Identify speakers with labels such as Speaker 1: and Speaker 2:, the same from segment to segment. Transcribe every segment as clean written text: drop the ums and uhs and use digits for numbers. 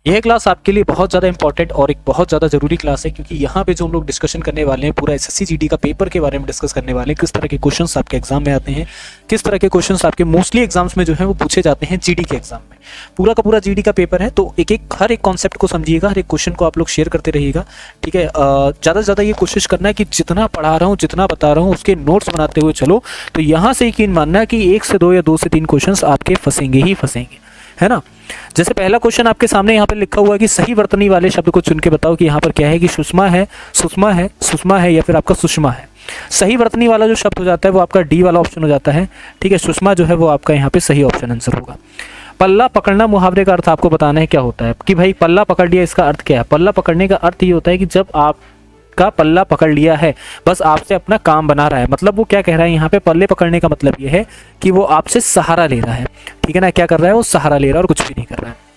Speaker 1: यह क्लास आपके लिए बहुत ज़्यादा इंपॉर्टेंट और एक बहुत ज़्यादा ज़रूरी क्लास है, क्योंकि यहाँ पे जो हम लोग डिस्कशन करने वाले हैं पूरा एसएससी जीडी का पेपर के बारे में डिस्कस करने वाले हैं। किस तरह के क्वेश्चंस आपके एग्जाम में आते हैं, किस तरह के क्वेश्चंस आपके मोस्टली एग्जाम्स में जो है वो पूछे जाते हैं जीडी के एग्जाम में। पूरा का पूरा जीडी का पेपर है, तो हर एक कॉन्सेप्ट को समझिएगा, हर एक क्वेश्चन को आप लोग शेयर करते रहिएगा, ठीक है। ज़्यादा से ज़्यादा ये कोशिश करना है कि जितना पढ़ा रहा हूँ, जितना बता रहा हूँ, उसके नोट्स बनाते हुए चलो। तो यहाँ से यकीन मानना है कि 1 से 2 या 2 से 3 क्वेश्चन आपके फंसेंगे ही फंसेंगे, है ना। जैसे पहला क्वेश्चन आपके सामने यहाँ पे लिखा हुआ है कि सही वर्तनी वाले शब्द को चुन के बताओ कि यहाँ पर क्या है, कि सुषमा है, सुषमा है, सुषमा है या फिर आपका सुषमा है। सही वर्तनी वाला जो शब्द हो जाता है वो आपका डी वाला ऑप्शन हो जाता है, ठीक है। सुषमा जो है वो आपका यहाँ पे सही ऑप्शन आंसर होगा। पल्ला पकड़ना मुहावरे का अर्थ आपको बताना है क्या होता है, कि भाई पल्ला पकड़ लिया, इसका अर्थ क्या है। पल्ला पकड़ने का अर्थ ये होता है कि जब आपका पल्ला पकड़ लिया है, बस आपसे अपना काम बना रहा है। मतलब वो क्या कह रहा है यहाँ पे, पल्ले पकड़ने का मतलब ये है कि वो आपसे सहारा ले रहा है, ठीक है ना। क्या कर रहा है, वो सहारा ले रहा है और कुछ भी नहीं कर रहा है।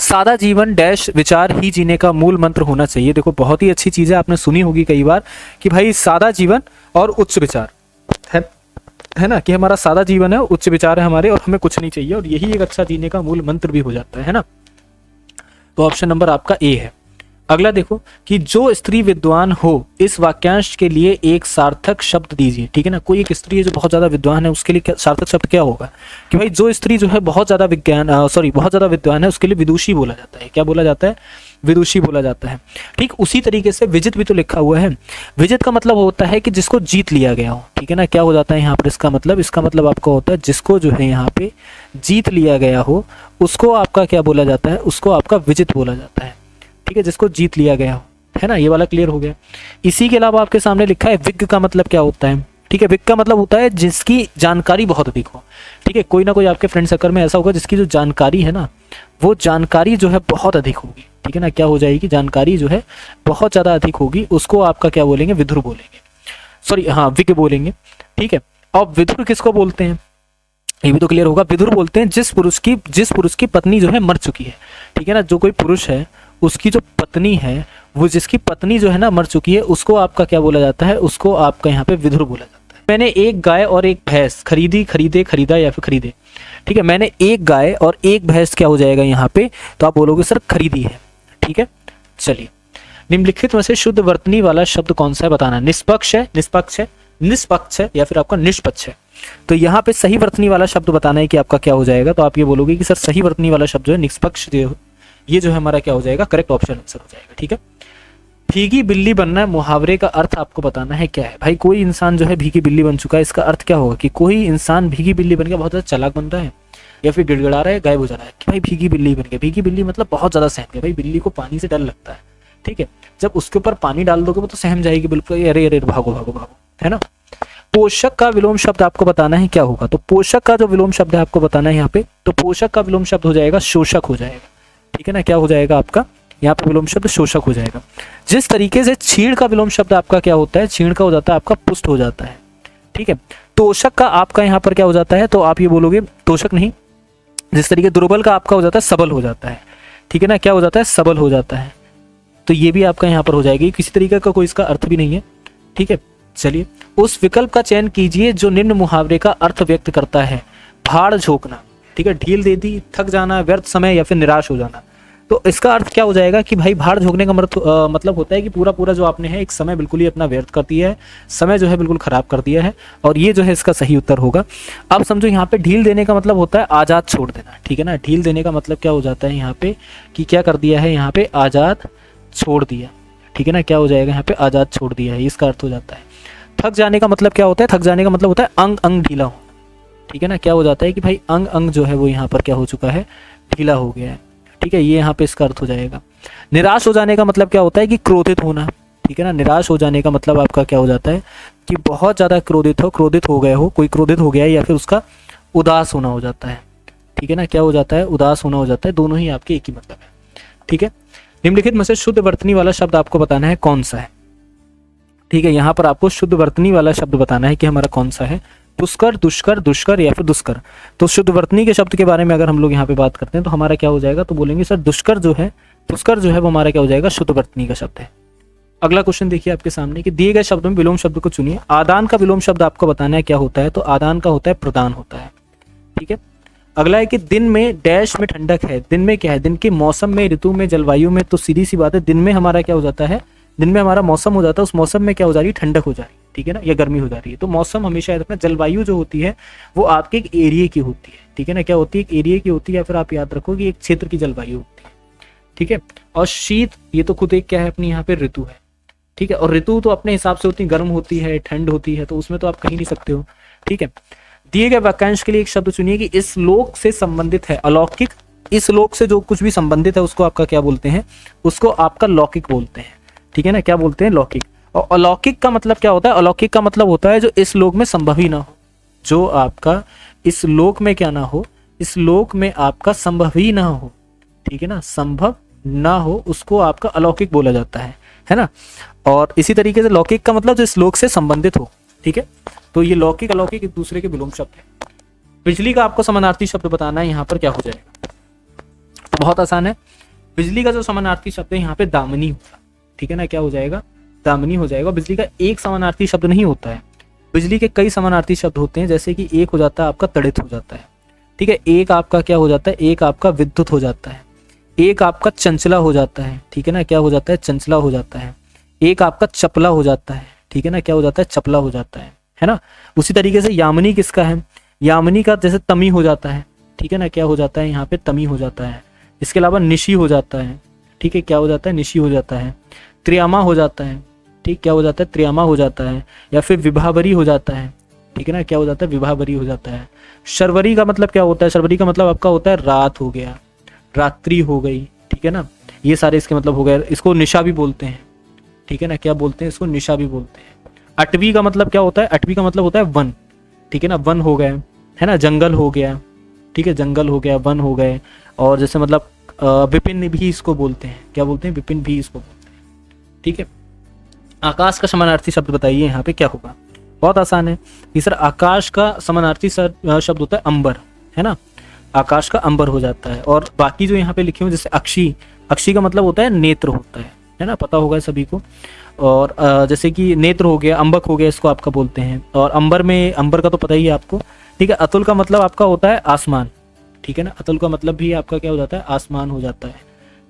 Speaker 1: सादा जीवन डैश विचार ही जीने का मूल मंत्र होना चाहिए। देखो बहुत ही अच्छी चीज है, आपने सुनी होगी कई बार कि भाई सादा जीवन और उच्च विचार है ना, कि हमारा सादा जीवन है, उच्च विचार है हमारे और हमें कुछ नहीं चाहिए, और यही एक अच्छा जीने का मूल मंत्र भी हो जाता है ना। तो ऑप्शन नंबर आपका ए है। अगला देखो कि जो स्त्री विद्वान हो, इस वाक्यांश के लिए एक सार्थक शब्द दीजिए, ठीक है ना। कोई एक स्त्री है जो बहुत ज्यादा विद्वान है, उसके लिए सार्थक शब्द क्या होगा, कि भाई जो स्त्री जो है बहुत ज्यादा बहुत ज्यादा विद्वान है, उसके लिए विदुषी बोला जाता है। क्या बोला जाता है, विदुषी बोला जाता है। ठीक उसी तरीके से विजित भी तो लिखा हुआ है। विजित का मतलब होता है कि जिसको जीत लिया गया हो, ठीक है ना। क्या हो जाता है यहाँ पर इसका मतलब आपका होता है जिसको जो है यहाँ पे जीत लिया गया हो, उसको आपका क्या बोला जाता है, उसको आपका विजित बोला जाता है, ठीक है, जिसको जीत लिया गया हो, है ना। ये वाला क्लियर हो गया। इसी के अलावा आपके सामने लिखा है विज्ञ का मतलब क्या होता है, ठीक है। विज्ञ का मतलब होता है जिसकी जानकारी बहुत अधिक हो, ठीक है। कोई ना कोई आपके फ्रेंड सर्कल में ऐसा होगा जिसकी जो जानकारी है ना, वो जानकारी जो है बहुत अधिक होगी, ठीक है ना। क्या हो जाएगी, जानकारी जो है बहुत ज्यादा अधिक होगी, उसको आपका क्या बोलेंगे, विदुर बोलेंगे, सॉरी हाँ विज्ञ बोलेंगे, ठीक है। अब विदुर किसको बोलते हैं, ये भी तो क्लियर होगा। विदुर बोलते हैं जिस पुरुष की पत्नी जो है मर चुकी है, ठीक है ना। जो कोई पुरुष है उसकी जो पत्नी है, वो जिसकी पत्नी जो है ना मर चुकी है, उसको आपका क्या बोला जाता है, उसको आपका यहाँ पे विदुर बोला जाता है। मैंने एक गाय और एक भैंस खरीदी, खरीदे, खरीदा या फिर खरीदे, ठीक है। मैंने एक गाय और एक भैंस क्या हो जाएगा यहाँ पे, तो आप बोलोगे सर खरीदी है, ठीक है। चलिए, निम्नलिखित में से शुद्ध वर्तनी वाला शब्द कौन सा है बताना। निष्पक्ष है, निष्पक्ष है, निष्पक्ष है या फिर आपका निष्पक्ष है। तो यहाँ पे सही वर्तनी वाला शब्द बताना है कि आपका क्या हो जाएगा। तो आप ये बोलोगे कि सर सही वर्तनी वाला शब्द जो है निष्पक्ष, ये जो है हमारा क्या हो जाएगा, करेक्ट ऑप्शन आंसर हो जाएगा, ठीक है। भीगी बिल्ली बनना मुहावरे का अर्थ आपको बताना है क्या है। भाई कोई इंसान जो है भीगी बिल्ली बन चुका है, इसका अर्थ क्या होगा, कि कोई इंसान भीगी बिल्ली बन के बहुत ज्यादा चालाक बन रहा है या फिर गिड़गिड़ा रहा है, गायब हो जा रहा है, कि भाई भीगी बिल्ली बन गया। भीगी बिल्ली मतलब बहुत ज्यादा सहम गया। भाई बिल्ली को पानी से डर लगता है, ठीक है। जब उसके ऊपर पानी डाल दोगे वो तो सहम जाएगी बिल्कुल, अरे अरे भागो भागो भागो, है ना। पोषक का विलोम शब्द आपको बताना है क्या होगा। तो पोषक का जो विलोम शब्द है आपको बताना है यहाँ पे, तो पोषक का विलोम शब्द हो जाएगा शोषक हो जाएगा, ठीक है ना। क्या हो जाएगा आपका यहाँ पे विलोम शब्द शोषक हो जाएगा। जिस तरीके से छीण का विलोम शब्द आपका क्या होता है, छीण का हो जाता है आपका पुष्ट हो जाता है, ठीक है। तोषक का आपका यहाँ पर क्या हो जाता है, तो आप ये बोलोगे तोषक नहीं, जिस तरीके दुर्बल का आपका हो जाता है सबल हो जाता है, ठीक है ना। क्या हो जाता है, सबल हो जाता है। तो ये भी आपका यहाँ पर हो जाएगी, किसी तरीके का कोई इसका अर्थ भी नहीं है, ठीक है। चलिए, उस विकल्प का चयन कीजिए जो निम्न मुहावरे का अर्थ व्यक्त करता है। भाड़ झोंकना, ठीक है, ढील दे दी, थक जाना, व्यर्थ समय या फिर निराश हो जाना। तो इसका अर्थ क्या हो जाएगा कि भाई भाड़ झोंकने का मतलब होता है कि पूरा जो आपने है एक समय बिल्कुल ही अपना व्यर्थ कर दिया है, समय जो है बिल्कुल खराब कर दिया है, और ये जो है इसका सही उत्तर होगा। अब समझो यहाँ पे ढील देने का मतलब होता है आजाद छोड़ देना, ठीक है ना। ढील देने का मतलब क्या हो जाता है यहाँ पे, कि क्या कर दिया है यहाँ पे, आजाद छोड़ दिया, ठीक है ना। क्या हो जाएगा यहाँ पे, आजाद छोड़ दिया है, इसका अर्थ हो जाता है। थक जाने का मतलब क्या होता है, थक जाने का मतलब होता है अंग अंग ढीला हो, ठीक है ना। क्या हो जाता है कि भाई अंग अंग जो है वो यहाँ पर क्या हो चुका है, ढीला हो गया है, ठीक है। ये यहाँ पे इसका अर्थ हो जाएगा। निराश हो जाने का मतलब क्या होता है, कि क्रोधित होना, ठीक है ना। निराश हो जाने का मतलब आपका क्या हो जाता है, कि बहुत ज्यादा क्रोधित हो गए हो, कोई क्रोधित हो गया है या फिर उसका उदास होना हो जाता है, ठीक है ना। क्या हो जाता है, उदास होना हो जाता है। दोनों ही आपके एक ही मतलब है, ठीक है। निम्नलिखित में से शुद्ध वर्तनी वाला शब्द आपको बताना है कौन सा है, ठीक है। यहाँ पर आपको शुद्ध वर्तनी वाला शब्द बताना है कि हमारा कौन सा है। पुष्कर, दुष्कर, दुष्कर या फिर दुष्कर। तो शुद्ध वर्तनी के शब्द के बारे में अगर हम लोग यहाँ पे बात करते हैं तो हमारा क्या हो जाएगा, तो बोलेंगे सर दुष्कर जो है, पुष्कर जो है वो हमारा क्या हो जाएगा, शुद्ध वर्तनी का शब्द है। अगला क्वेश्चन देखिए आपके सामने कि दिए गए शब्द में विलोम शब्द को चुनिए। आदान का विलोम शब्द आपको बताना है क्या होता है। तो आदान का होता है प्रदान होता है, ठीक है। अगला है कि दिन में डैश में ठंडक है, दिन में क्या है, दिन के मौसम में, ऋतु में, जलवायु में। तो सीधी सी बात है, दिन में हमारा क्या हो जाता है, दिन में हमारा मौसम हो जाता है, उस मौसम में क्या हो जा रही है, ठंडक हो जा रही है, ठीक है ना, या गर्मी हो जा रही है। तो मौसम हमेशा याद रखना, जलवायु जो होती है वो आपके एक एरिया की होती है, ठीक है ना, क्या होती है, एक एरिया की होती है, या फिर आप याद रखो कि एक क्षेत्र की जलवायु होती है, ठीक है। और शीत, ये तो खुद एक क्या है अपनी यहाँ पे ऋतु है, ठीक है। और ऋतु तो अपने हिसाब से होती है, गर्म होती है, ठंड होती है, तो उसमें तो आप कहीं नहीं सकते हो, ठीक है। दिए गए वाक्यांश के लिए एक शब्द चुनिए कि इस लोक से संबंधित है। अलौकिक, इस लोक से जो कुछ भी संबंधित है उसको आपका क्या बोलते हैं, उसको आपका लौकिक बोलते हैं, ठीक है ना, क्या बोलते हैं, लौकिक। और अलौकिक का मतलब क्या होता है, अलौकिक का मतलब होता है जो इस लोक में संभव ही ना हो, जो आपका इस लोक में क्या ना हो, इस लोक में आपका संभव ही ना हो, ठीक है ना, संभव ना हो, उसको आपका अलौकिक बोला जाता है ना। और इसी तरीके से लौकिक का मतलब जो इस लोक से संबंधित हो, ठीक है। तो ये लौकिक अलौकिक एक दूसरे के विलोम शब्द है। बिजली का आपको समानार्थी शब्द बताना है, यहाँ पर क्या हो जाएगा, तो बहुत आसान है। बिजली का जो समानार्थी शब्द है यहाँ पे दामिनी होगा, ठीक है ना, क्या हो जाएगा, दामिनी हो जाएगा। बिजली का एक समानार्थी शब्द नहीं होता है, बिजली के कई समानार्थी शब्द होते हैं, जैसे कि एक हो जाता है आपका तड़ित हो जाता है, ठीक है, एक आपका क्या हो जाता है, एक आपका विद्युत हो जाता है, एक आपका चंचला हो जाता है, ठीक है ना, क्या हो जाता है, चंचला हो जाता है, एक आपका चपला हो जाता है, ठीक है ना, क्या हो जाता है, चपला हो जाता है ना। उसी तरीके से यामिनी किसका है, यामिनी का जैसे तमी हो जाता है, ठीक है ना, क्या हो जाता है, यहाँ पे तमी हो जाता है। इसके अलावा निशी हो जाता है, ठीक है, क्या हो जाता है, निशी हो जाता है। त्रियामा हो जाता है, ठीक, क्या हो जाता है, त्रियामा हो जाता है। या फिर विभावरी हो जाता है, ठीक है ना, क्या हो जाता है, विभावरी हो जाता है। शर्वरी का मतलब क्या होता है, शर्वरी का मतलब आपका होता है रात हो गया, रात्रि हो गई, ठीक है ना, ये सारे इसके मतलब हो गए। इसको निशा भी बोलते हैं, ठीक है ना, क्या बोलते हैं, इसको निशा भी बोलते हैं। अटवी का मतलब क्या होता है, अटवी का मतलब होता है वन, ठीक है ना, वन हो गए, है ना, जंगल हो गया, ठीक है, जंगल हो गया, वन हो गए। और जैसे मतलब विपिन भी इसको बोलते हैं, क्या बोलते हैं, विपिन भी इसको बोलते हैं, ठीक है। आकाश का समानार्थी शब्द बताइए यहाँ पे क्या होगा, बहुत आसान है कि सर आकाश का समानार्थी शब्द होता है अंबर, है ना, आकाश का अंबर हो जाता है। और बाकी जो यहाँ पे लिखे हुए जैसे अक्षी, अक्षी का मतलब होता है नेत्र होता है ना, पता होगा सभी को। और जैसे कि नेत्र हो गया, अंबक हो गया, इसको आपका बोलते हैं। और अंबर में, अंबर का तो पता ही है आपको, ठीक है। अतुल का मतलब आपका होता है आसमान, ठीक है ना, अतुल का मतलब भी आपका क्या हो जाता है, आसमान हो जाता है,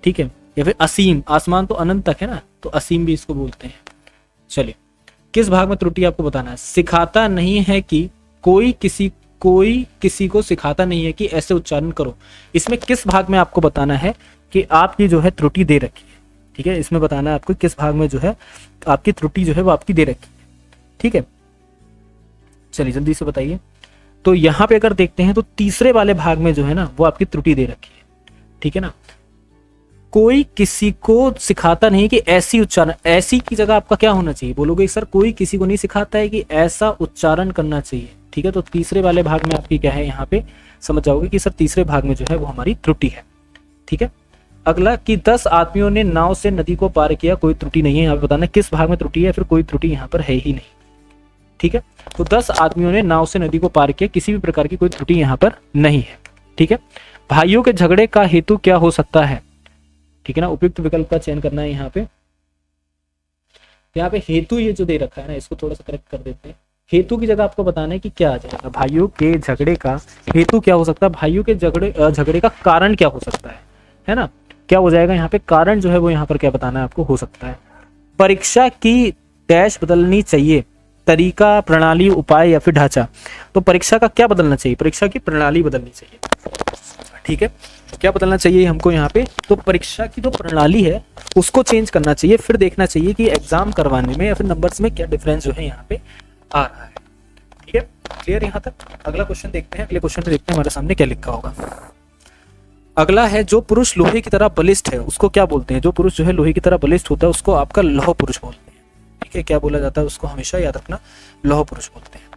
Speaker 1: ठीक है। या फिर असीम, आसमान तो अनंत तक है ना, तो असीम भी इसको बोलते हैं। चलिए, किस भाग में त्रुटि आपको बताना है। सिखाता नहीं है कि कोई किसी को सिखाता नहीं है कि ऐसे उच्चारण करो। इसमें किस भाग में आपको बताना है कि आपकी जो है त्रुटि दे रखी है, ठीक है, इसमें बताना है आपको किस भाग में जो है आपकी त्रुटि जो है वो आपकी दे रखी है, ठीक है। चलिए जल्दी से बताइए। तो यहाँ पे अगर देखते हैं तो तीसरे वाले भाग में जो है ना वो आपकी त्रुटि दे रखी है, ठीक है ना। कोई किसी को सिखाता नहीं कि ऐसी उच्चारण, ऐसी की जगह आपका क्या होना चाहिए, बोलोगे सर कोई किसी को नहीं सिखाता है कि ऐसा उच्चारण करना चाहिए, ठीक है। तो तीसरे वाले भाग में आपकी क्या है, यहाँ पे समझ जाओगे कि सर तीसरे भाग में जो है वो हमारी त्रुटि है, ठीक है। अगला कि 10 आदमियों ने नाव से नदी को पार किया, कोई त्रुटि नहीं है। यहाँ पे बताना किस भाग में त्रुटि है, फिर कोई त्रुटि यहाँ पर है ही नहीं, ठीक है। तो 10 आदमियों ने नाव से नदी को पार किया, किसी भी प्रकार की कोई त्रुटि यहाँ पर नहीं है, ठीक है। भाइयों के झगड़े का हेतु क्या हो सकता है, ठीक है ना, उपयुक्त विकल्प का चयन करना है। यहाँ पे हेतु ये जो दे रखा है ना, इसको थोड़ा सा करेक्ट कर देते हैं। हेतु की जगह आपको बताना है कि क्या आ जाएगा, भाइयों के झगड़े का हेतु क्या हो सकता है, भाइयों के झगड़े का कारण क्या हो सकता है ना, क्या हो जाएगा यहाँ पे, कारण जो है वो यहाँ पर क्या बताना है आपको, हो सकता है। परीक्षा की डैश बदलनी चाहिए, तरीका, प्रणाली, उपाय या फिर ढांचा। तो परीक्षा का क्या बदलना चाहिए, परीक्षा की प्रणाली बदलनी चाहिए, ठीक है। क्या बदलना चाहिए हमको यहाँ पे, तो परीक्षा की जो प्रणाली है उसको चेंज करना चाहिए, फिर देखना चाहिए कि एग्जाम करवाने में या फिर नंबर्स में क्या डिफरेंस जो है यहाँ पे आ रहा है, ठीक है। क्लियर यहाँ तक। अगला क्वेश्चन देखते हैं, अगले क्वेश्चन में देखते हैं हमारे सामने क्या लिखा होगा। अगला है जो पुरुष लोहे की तरह बलिष्ठ है उसको क्या बोलते हैं, जो पुरुष जो है लोहे की तरह बलिष्ठ होता है उसको आपका लौह पुरुष बोलते हैं, ठीक है। क्या बोला जाता है उसको, हमेशा याद रखना, लौह पुरुष बोलते हैं।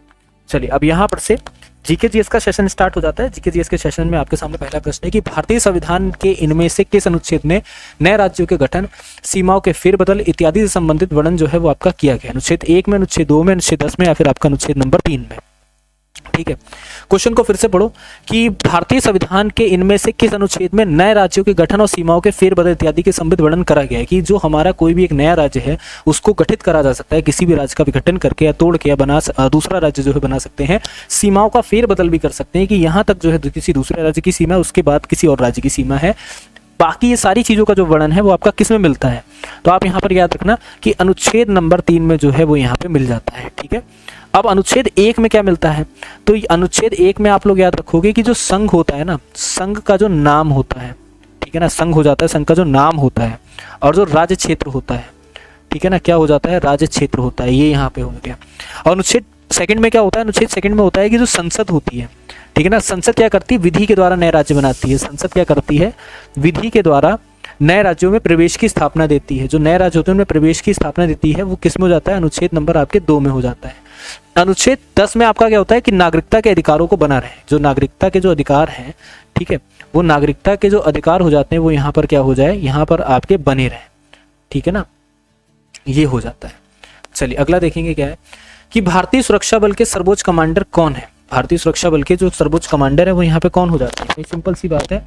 Speaker 1: चलिए अब यहाँ पर से जीके जीएस का सेशन स्टार्ट हो जाता है। जीके जीएस के सेशन में आपके सामने पहला प्रश्न है कि भारतीय संविधान के इनमें से किस अनुच्छेद में नए राज्यों के गठन, सीमाओं के फेरबदल इत्यादि से संबंधित वर्णन जो है वो आपका किया गया, अनुच्छेद 1 में, अनुच्छेद 2 में, अनुच्छेद 10 में या फिर आपका अनुच्छेद नंबर 3 में। ठीक है, क्वेश्चन को फिर से पढ़ो कि भारतीय संविधान के इनमें से किस अनुच्छेद में नए राज्यों के गठन और सीमाओं के फेरबदल इत्यादि के संबंध वर्णन करा गया है कि जो हमारा कोई भी एक नया राज्य है उसको गठित करा जा सकता है, किसी भी राज्य का विघटन करके या तोड़ के, या दूसरा राज्य जो है बना सकते हैं, सीमाओं का फेरबदल भी कर सकते हैं कि यहाँ तक जो है किसी दूसरे राज्य की सीमा है, उसके बाद किसी और राज्य की सीमा है। बाकी ये सारी चीज़ों का जो वर्णन है वो आपका किस में मिलता है, तो आप यहाँ पर याद रखना कि अनुच्छेद नंबर 3 में जो है वो यहाँ पे मिल जाता है। ठीक है, अब अनुच्छेद 1 में क्या मिलता है, तो अनुच्छेद 1 में आप लोग याद रखोगे कि जो संघ होता है ना, संघ का जो नाम होता है, ठीक है ना, संघ हो जाता है, संघ का जो नाम होता है, और जो राज्य क्षेत्र होता है, ठीक है ना, क्या हो जाता है, राज्य क्षेत्र होता है, ये यहाँ पे हो गया। और अनुच्छेद 2 में क्या होता है, अनुच्छेद 2 में होता है कि जो संसद होती है, ठीक है ना, संसद क्या करती है, विधि के द्वारा नए राज्य बनाती है। संसद क्या करती है, विधि के द्वारा नए राज्यों में प्रवेश की स्थापना देती है। जो नए राज्य होते हैं उनमें प्रवेश की स्थापना देती है, वो किस में हो जाता है, अनुच्छेद नंबर आपके 2 में हो जाता है। अनुच्छेद 10 में आपका क्या होता है कि नागरिकता के अधिकारों को बना रहे, जो नागरिकता के जो अधिकार हैं, ठीक है, वो नागरिकता के जो अधिकार हो जाते हैं वो यहाँ पर क्या हो जाए, यहाँ पर आपके बने रहे, ठीक है ना, ये हो जाता है। चलिए अगला देखेंगे क्या है कि भारतीय सुरक्षा बल के सर्वोच्च कमांडर कौन है। भारतीय सुरक्षा बल के जो सर्वोच्च कमांडर है वो यहाँ पे कौन हो जाते हैं, सिंपल सी बात है,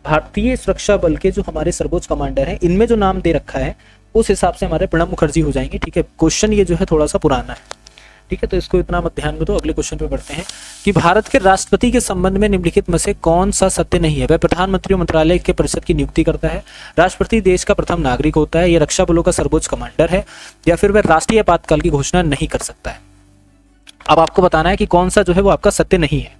Speaker 1: भारतीय सुरक्षा बल के जो हमारे सर्वोच्च कमांडर हैं, इनमें जो नाम दे रखा है उस हिसाब से हमारे प्रणब मुखर्जी हो जाएंगे। ठीक है, क्वेश्चन ये जो है थोड़ा सा पुराना है, ठीक है, तो इसको इतना मत ध्यान में दो। अगले क्वेश्चन पे बढ़ते हैं कि भारत के राष्ट्रपति के संबंध में निम्नलिखित में से कौन सा सत्य नहीं है। वह प्रधानमंत्री मंत्रालय के परिषद की नियुक्ति करता है, राष्ट्रपति देश का प्रथम नागरिक होता है, या रक्षा बलों का सर्वोच्च कमांडर है, या फिर वह राष्ट्रीय आपातकाल की घोषणा नहीं कर सकता है। अब आपको बताना है कि कौन सा जो है वो आपका सत्य नहीं है।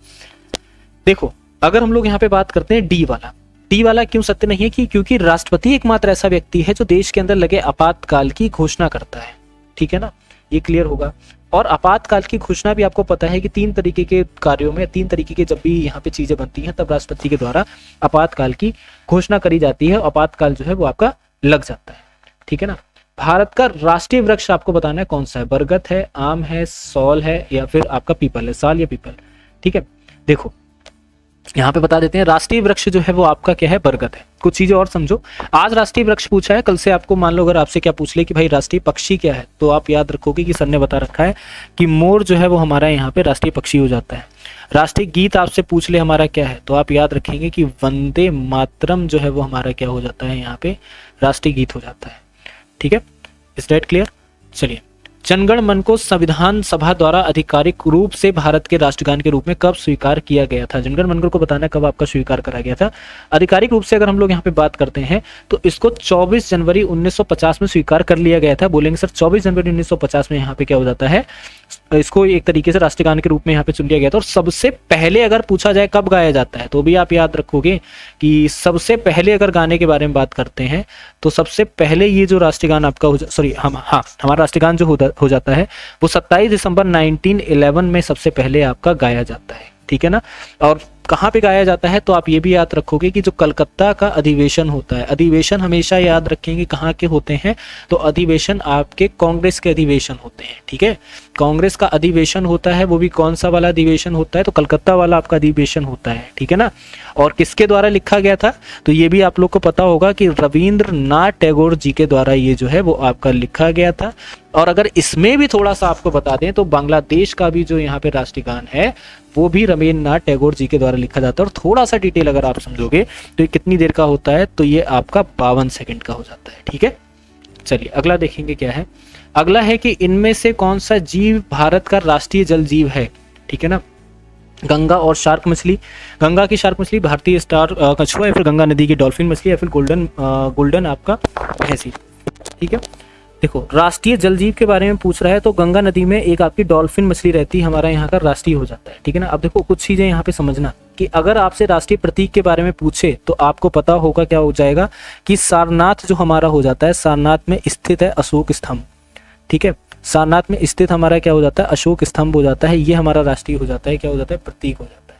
Speaker 1: देखो, अगर हम लोग यहाँ पे बात करते हैं डी वाला क्यों सत्य नहीं है कि क्योंकि राष्ट्रपति एकमात्र ऐसा व्यक्ति है जो देश के अंदर लगे आपातकाल की घोषणा करता है। ठीक है ना, ये क्लियर होगा। और आपातकाल की घोषणा भी आपको पता है कि 3 तरीके के कार्यों में, 3 तरीके के जब भी यहाँ पे चीजें बनती हैं तब राष्ट्रपति के द्वारा आपातकाल की घोषणा करी जाती है, आपातकाल जो है वो आपका लग जाता है। ठीक है ना, भारत का राष्ट्रीय वृक्ष आपको बताना है कौन सा है, बरगद है, आम है, सौल है, या फिर आपका पीपल है, साल या पीपल। ठीक है, देखो यहाँ पे बता देते हैं, राष्ट्रीय वृक्ष जो है वो आपका क्या है, बरगद है। कुछ चीजें और समझो, आज राष्ट्रीय वृक्ष पूछा है, कल से आपको मान लो अगर आपसे क्या पूछ ले कि भाई राष्ट्रीय पक्षी क्या है, तो आप याद रखोगे कि सर ने बता रखा है कि मोर जो है वो हमारा यहाँ पे राष्ट्रीय पक्षी हो जाता है। राष्ट्रीय गीत आपसे पूछ ले हमारा क्या है, तो आप याद रखेंगे कि वंदे मातरम जो है वो हमारा क्या हो जाता है, यहाँ पे राष्ट्रीय गीत हो जाता है। ठीक है, इज दैट क्लियर। चलिए, जनगण मन को संविधान सभा द्वारा आधिकारिक रूप से भारत के राष्ट्रगान के रूप में कब स्वीकार किया गया था। जनगण मन को बताना कब आपका स्वीकार करा गया था। आधिकारिक रूप से अगर हम लोग यहाँ पे बात करते हैं तो इसको 24 जनवरी 1950 में स्वीकार कर लिया गया था। बोलेंगे सर 24 जनवरी 1950 में यहाँ पे क्या हो जाता है, इसको एक तरीके से राष्ट्रगान के रूप में यहाँ पे चुन लिया गया था। और सबसे पहले अगर पूछा जाए कब गाया जाता है, तो भी आप याद रखोगे कि सबसे पहले अगर गाने के बारे में बात करते हैं तो सबसे पहले ये जो राष्ट्रगान आपका हमारा राष्ट्रगान जो हो जाता है वो 27 दिसंबर 1911 में सबसे पहले आपका गाया जाता है। ठीक है ना, और कहाँ पे गाया जाता है, तो आप ये भी याद रखोगे कि जो कलकत्ता का अधिवेशन होता है, अधिवेशन हमेशा याद रखेंगे कहाँ के होते हैं, तो अधिवेशन आपके कांग्रेस के अधिवेशन होते हैं। ठीक है, कांग्रेस का अधिवेशन होता है, वो भी कौन सा वाला अधिवेशन होता है, तो कलकत्ता वाला आपका अधिवेशन होता है। ठीक है ना, और किसके द्वारा लिखा गया था, तो ये भी आप लोग को पता होगा कि रविंद्रनाथ टैगोर जी के द्वारा ये जो है वो आपका लिखा गया था। और अगर इसमें भी थोड़ा सा आपको बता दें तो बांग्लादेश का भी जो यहाँ पे राष्ट्रगान है वो भी रविंद्रनाथ टैगोर जी के द्वारा लिखा जाता है। और थोड़ा सा डिटेल अगर आप समझोगे तो ये कितनी देर का होता है, तो ये आपका 52 सेकंड का हो जाता है। ठीक है, चलिए अगला देखेंगे क्या है। अगला है कि इनमें से कौन सा जीव भारत का राष्ट्रीय जल जीव है। ठीक है ना, गंगा और शार्क मछली, गंगा की शार्क मछली, भारतीय स्टार कछुआ, या फिर गंगा नदी की डॉल्फिन मछली, या फिर गोल्डन आपका भैंसी। ठीक है, देखो राष्ट्रीय जल जीव के बारे में पूछ रहा है तो गंगा नदी में एक आपकी डॉल्फिन मछली रहती है, हमारा यहाँ का राष्ट्रीय हो जाता है। ठीक है ना, अब देखो कुछ चीजें यहाँ पे समझना कि अगर आपसे राष्ट्रीय प्रतीक के बारे में पूछे तो आपको पता होगा क्या हो जाएगा कि सारनाथ जो हमारा हो जाता है, सारनाथ में स्थित है अशोक स्तंभ। ठीक है, सारनाथ में स्थित हमारा क्या हो जाता है, अशोक स्तंभ हो जाता है, ये हमारा राष्ट्रीय हो जाता है, क्या हो जाता है, प्रतीक हो जाता है।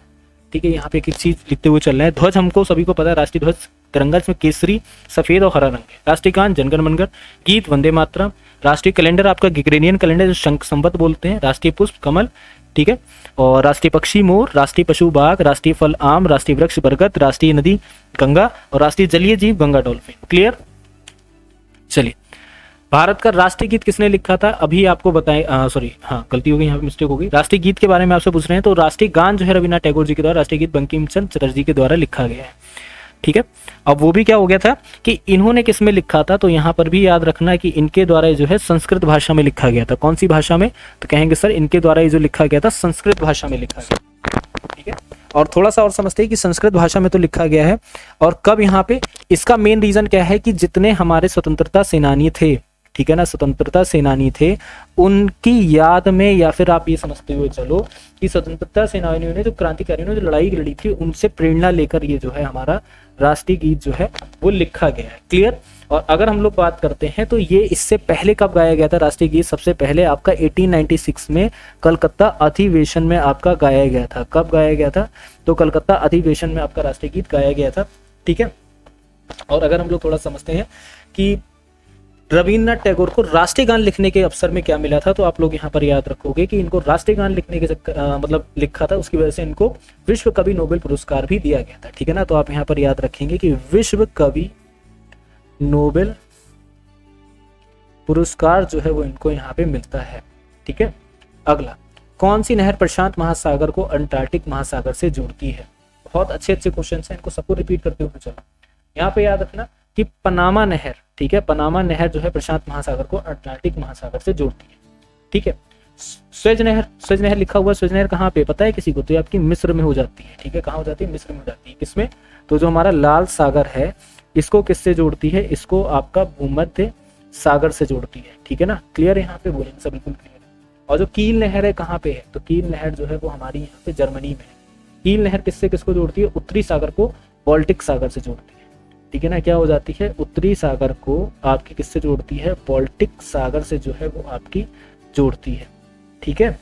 Speaker 1: ठीक है, यहाँ पे एक चीज लिखते हुए चल रहे हैं। ध्वज हमको सभी को पता है, राष्ट्रीय ध्वज तिरंगा जिसमें केसरी सफेद और हरा रंग है। राष्ट्रीय गान जनगण मनगढ़, गीत वंदे मातरम। राष्ट्रीय कैलेंडर आपका ग्रेगोरियन कैलेंडर जो शंख संवत बोलते हैं। राष्ट्रीय पुष्प कमल। ठीक है, और राष्ट्रीय पक्षी मोर, राष्ट्रीय पशु बाघ, राष्ट्रीय फल आम, राष्ट्रीय वृक्ष बरगद, राष्ट्रीय नदी गंगा, और राष्ट्रीय जलीय जीव गंगा डॉल्फिन। क्लियर। चलिए भारत का राष्ट्रीय गीत किसने लिखा था, अभी आपको बताएं, सॉरी हाँ गलती हो गई, यहाँ पे मिस्टेक हो गई। राष्ट्रीय गीत के बारे में आपसे पूछ रहे हैं, तो राष्ट्रीय गान जो है रविन्द्रनाथ टैगोर जी के द्वारा, राष्ट्रीय गीत बंकिम चंद्र चटर्जी के द्वारा लिखा गया है। ठीक है, अब वो भी क्या हो गया था कि इन्होंने किस में लिखा था, तो यहाँ पर भी याद रखना कि इनके द्वारा जो है संस्कृत भाषा में लिखा गया था। कौन सी भाषा में, तो कहेंगे सर इनके द्वारा ये जो लिखा गया था संस्कृत भाषा में लिखा गया। ठीक है, और थोड़ा सा और समझते हैं कि संस्कृत भाषा में तो लिखा गया है, और कब यहाँ पे, इसका मेन रीजन क्या है कि जितने हमारे स्वतंत्रता सेनानी थे, ठीक है ना, स्वतंत्रता सेनानी थे, उनकी याद में, या फिर आप ये समझते हुए चलो कि स्वतंत्रता सेनानियों ने, जो क्रांतिकारियों ने जो लड़ाई लड़ी थी, उनसे प्रेरणा लेकर ये जो है हमारा राष्ट्रीय गीत जो है वो लिखा गया है। क्लियर। और अगर हम लोग बात करते हैं तो ये इससे पहले कब गाया गया था राष्ट्रीय गीत, सबसे पहले आपका 1896 में कलकत्ता अधिवेशन में आपका गाया गया था। कब गाया गया था, तो कलकत्ता अधिवेशन में आपका राष्ट्रीय गीत गाया गया था। ठीक है, और अगर हम लोग थोड़ा समझते हैं कि रविन्द्रनाथ टैगोर को राष्ट्रीय गान लिखने के अवसर में क्या मिला था, तो आप लोग यहाँ पर याद रखोगे कि इनको राष्ट्रीय गान लिखने के मतलब लिखा था, उसकी वजह से इनको विश्व कवि नोबेल पुरस्कार भी दिया गया था। ठीक है ना, तो आप यहाँ पर याद रखेंगे कि विश्व कवि नोबेल पुरस्कार जो है वो इनको यहाँ पे मिलता है। ठीक है, अगला, कौन सी नहर प्रशांत महासागर को अंटार्कटिक महासागर से जोड़ती है। बहुत अच्छे अच्छे क्वेश्चन हैं, इनको सबको रिपीट करते हुए चलो। यहाँ पे याद रखना कि पनामा नहर, ठीक है, पनामा नहर जो है प्रशांत महासागर को अटलांटिक महासागर से जोड़ती है। ठीक है, स्वेज नहर, स्वेज नहर लिखा हुआ, स्वेज नहर कहाँ पे पता है किसी को, तो ये आपकी मिस्र में हो जाती है। ठीक है, कहाँ हो जाती है, मिस्र में हो जाती है। किसमें, तो जो हमारा लाल सागर है, इसको किससे जोड़ती है, इसको आपका भूमध्य सागर से जोड़ती है। ठीक है ना, क्लियर है, यहाँ पे बोलेंगे सब बिल्कुल क्लियर है। और जो कील नहर है कहाँ पे है, तो कील नहर जो है वो हमारी यहाँ पे जर्मनी में है। कील नहर किससे किसको जोड़ती है, उत्तरी सागर को बाल्टिक सागर से जोड़ती है। ठीक है ना, क्या हो जाती है, उत्तरी सागर को आपकी किससे जोड़ती है, बाल्टिक सागर से जो है वो आपकी जोड़ती है। ठीक है,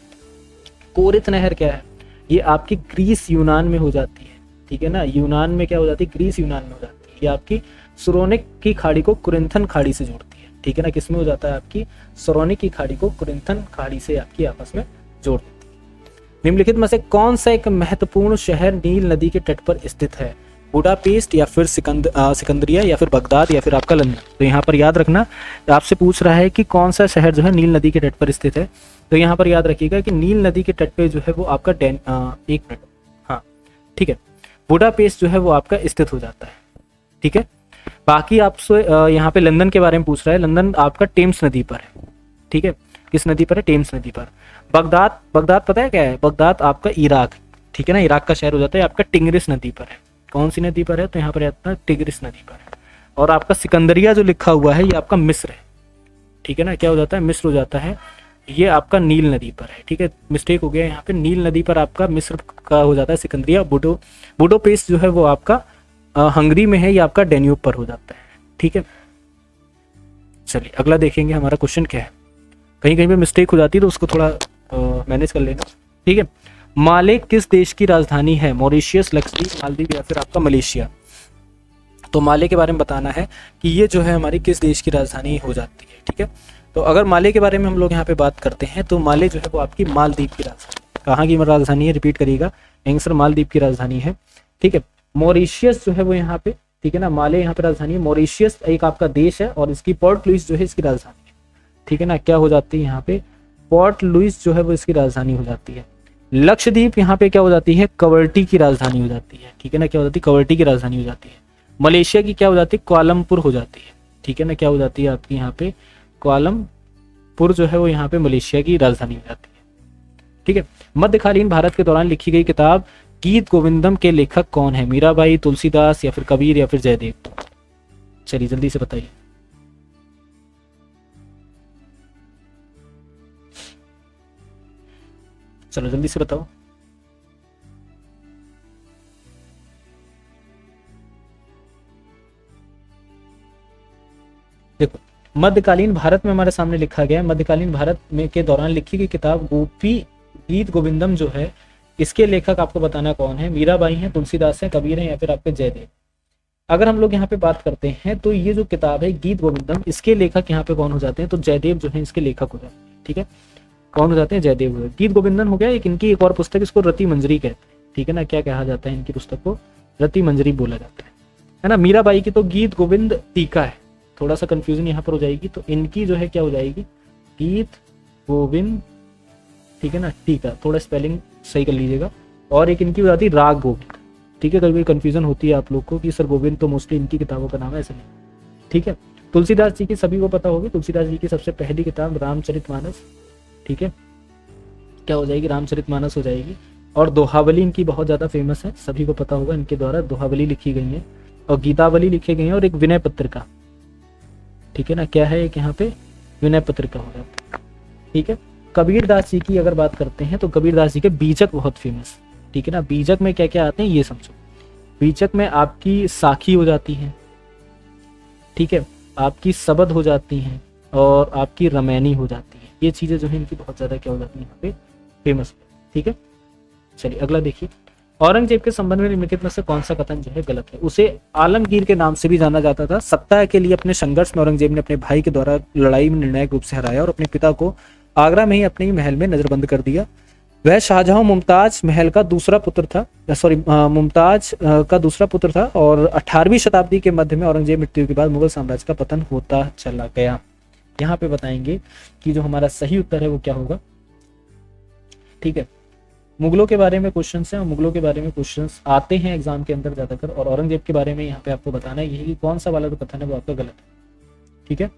Speaker 1: कोरित नहर क्या है, ये आपकी ग्रीस यूनान में हो जाती है। ठीक है ना, यूनान में क्या हो जाती है, ग्रीस यूनान में हो जाती है। ये आपकी सुरोनिक की खाड़ी को कुरिंथन खाड़ी से जोड़ती है। ठीक है ना, किसमें हो जाता है, आपकी सुरोनिक की खाड़ी को कुरिंथन खाड़ी से आपकी आपस में जोड़ देती है। निम्नलिखित में से कौन सा एक महत्वपूर्ण शहर नील नदी के तट पर स्थित है, बुडापेस्ट या फिर सिकंदरिया या फिर बगदाद या फिर आपका लंदन। तो यहाँ पर याद रखना, आपसे पूछ रहा है कि कौन सा शहर जो है नील नदी के तट पर स्थित है, तो यहाँ पर याद रखिएगा कि नील नदी के तट पे जो है वो आपका एक मिनट, हाँ ठीक है, बुडापेस्ट जो है वो आपका स्थित हो जाता है। ठीक है, बाकी आपसे यहाँ पे लंदन के बारे में पूछ रहा है, लंदन आपका टेम्स नदी पर है। ठीक है, किस नदी पर है, टेम्स नदी पर। बगदाद, बगदाद पता है क्या है, बगदाद आपका इराक, ठीक है ना, इराक का शहर हो जाता है, आपका टिग्रिस नदी पर है। कौन सी नदी पर है, तो यहाँ पर आता है टिग्रिस नदी पर है। और आपका सिकंदरिया जो लिखा हुआ है ये आपका मिस्र है। ठीक है ना, क्या हो जाता है, मिस्र हो जाता है, ये आपका नील नदी पर है। ठीक है, मिस्टेक हो गया यहाँ पे, नील नदी पर आपका मिस्र का हो जाता है सिकंदरिया। बुडापेस्ट जो है वो आपका हंगरी में है, ये आपका डेन्यूब पर हो जाता है। ठीक है, चलिए अगला देखेंगे हमारा क्वेश्चन क्या है। कहीं कहीं पे मिस्टेक हो जाती है तो उसको थोड़ा मैनेज कर लेना। ठीक है, माले किस देश की राजधानी है, मॉरिशियस, लक्षद्वीप, मालदीव या फिर आपका मलेशिया। तो माले के बारे में बताना है कि ये जो है हमारी किस देश की राजधानी हो जाती है। ठीक है, तो अगर माले के बारे में हम लोग यहाँ पे बात करते हैं तो माले जो है वो आपकी मालदीव की राजधानी, कहाँ की राजधानी है, रिपीट करिएगा, आंसर मालदीव की राजधानी है। ठीक है, मॉरिशियस जो है वो यहाँ पे, ठीक है ना, माले यहाँ पे राजधानी है। मॉरिशियस एक आपका देश है और इसकी पोर्ट लुइस जो है इसकी राजधानी है। ठीक है ना, क्या हो जाती है यहाँ पे, पोर्ट लुइस जो है वो इसकी राजधानी हो जाती है। लक्षद्वीप यहाँ पे क्या हो जाती है, कवरटी की राजधानी हो जाती है। ठीक है ना, क्या हो जाती है, कवरटी की राजधानी हो जाती है। मलेशिया की क्या हो जाती है, कुआलालंपुर हो जाती है। ठीक है ना, क्या हो जाती है आपकी यहाँ पे, कुआलालंपुर जो है वो यहाँ पे मलेशिया की राजधानी हो जाती है। ठीक है, मध्यकालीन भारत के दौरान लिखी गई किताब गीत गोविंदम के लेखक कौन है, मीराबाई, तुलसीदास या फिर कबीर या फिर जयदेव। चलिए जल्दी से बताइए। चलो जल्दी से बताओ। देखो, मध्यकालीन भारत में हमारे सामने लिखा गया है, मध्यकालीन भारत में के दौरान लिखी गई किताब गोपी गीत गोविंदम जो है, इसके लेखक आपको बताना कौन है, मीराबाई हैं, तुलसीदास हैं, कबीर हैं या फिर आपके जयदेव। अगर हम लोग यहाँ पे बात करते हैं तो ये जो किताब है गीत गोविंदम, इसके लेखक यहाँ पे कौन हो जाते हैं, तो जयदेव जो है इसके लेखक हो जाते हैं। ठीक है, कौन हो जाते हैं, जयदेव हो गए। गीत गोविंदम हो गया, एक इनकी एक और पुस्तक, इसको रति मंजरी कहते हैं। ठीक है ना, क्या कहा जाता है, इनकी पुस्तक को रति मंजरी बोला जाता है ना। मीराबाई की तो गीत गोविंद टीका है, थोड़ा सा कंफ्यूजन यहाँ पर हो जाएगी, तो इनकी जो है क्या हो जाएगी, गीत गोविंद, ठीक है ना, ठीक है, थोड़ा स्पेलिंग सही कर लीजिएगा। और एक इनकी हो जाती है राग गोविंद, ठीक है, कभी कंफ्यूजन होती है आप लोग को कि सर गोविंद तो मोस्टली इनकी किताबों का नाम है, ऐसा नहीं, ठीक है। तुलसीदास जी की सभी को पता होगी, तुलसीदास जी की सबसे पहली किताब रामचरितमानस, ठीक है, क्या हो जाएगी, रामचरितमानस हो जाएगी। और दोहावली इनकी बहुत ज़्यादा फेमस है, सभी को पता होगा, इनके द्वारा दोहावली लिखी गई है और गीतावली लिखी गई है, और एक विनय पत्रिका, ठीक है ना, क्या है एक यहाँ पे विनय पत्रिका हो जाता है, ठीक है। कबीरदास जी की अगर बात करते हैं तो कबीरदास जी के बीजक बहुत फेमस, ठीक है ना। बीजक में क्या क्या आते हैं ये समझो। बीजक में आपकी साखी हो जाती है, ठीक है, आपकी सबद हो जाती हैं, और आपकी रमैनी हो जाती है। ये चीज़ें जो है इनकी बहुत ज़्यादा क्या हो जाती है यहाँ पे फेमस, ठीक है। चलिए अगला देखिए, औरंगजेब के संबंध में निम्नलिखित में से कौन सा कथन जो है गलत है। उसे आलमगीर के नाम से भी जाना जाता था। सत्ता के लिए अपने संघर्ष में औरंगजेब ने अपने भाई के द्वारा लड़ाई में निर्णायक रूप से हराया और अपने पिता को आगरा में ही अपने ही महल में नजरबंद कर दिया। वह शाहजहां मुमताज महल का दूसरा पुत्र था, मुमताज का दूसरा पुत्र था, और 18वीं शताब्दी के मध्य में औरंगजेब मृत्यु के बाद मुगल साम्राज्य का पतन होता चला गया। यहाँ पे बताएंगे कि जो हमारा सही उत्तर है वो क्या होगा, ठीक है। मुगलों के बारे में क्वेश्चंस हैं, और मुगलों के बारे में क्वेश्चंस आते हैं एग्जाम के अंदर ज्यादातर, और औरंगजेब के बारे में यहाँ पे आपको बताना है यही कि कौन सा वाला जो कथन है वो आपका गलत है, ठीक है।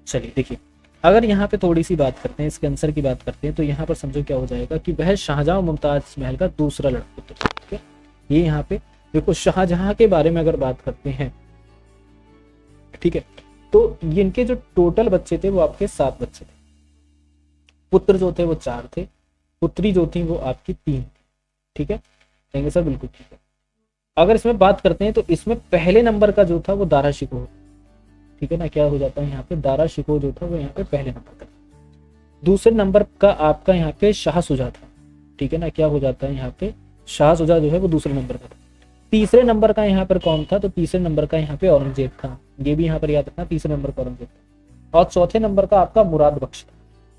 Speaker 1: चलिए देखिए, अगर यहाँ पे थोड़ी सी बात करते हैं, इसके आंसर की बात करते हैं, तो यहाँ पर समझो क्या हो जाएगा कि वह शाहजहां मुमताज महल का दूसरा लड़का, ठीक है। ये यहाँ पे देखो, शाहजहां के बारे में अगर बात करते हैं, ठीक है, तो इनके जो टोटल बच्चे थे वो आपके 7 बच्चे थे। पुत्र जो थे वो 4 थे, पुत्री जो थी वो आपकी 3 थी, ठीक है, कहेंगे सर बिल्कुल ठीक है। अगर इसमें बात करते हैं तो इसमें पहले नंबर का जो था वो दारा शिकोह, ठीक है ना, क्या हो जाता है यहाँ पे, दारा शिकोह जो था वो यहाँ पे पहले नंबर का। दूसरे नंबर का आपका यहाँ पे शाह सुजा था, ठीक है ना, क्या हो जाता है यहाँ पे, शाह सुजा जो है वो दूसरे नंबर का था। तीसरे नंबर का यहाँ पर कौन था, तो तीसरे नंबर का यहाँ पे औरंगजेब था, ये भी यहाँ पर याद रखना, तीसरे नंबर का औरंगजेब था। और चौथे नंबर का आपका मुराद बख्श था,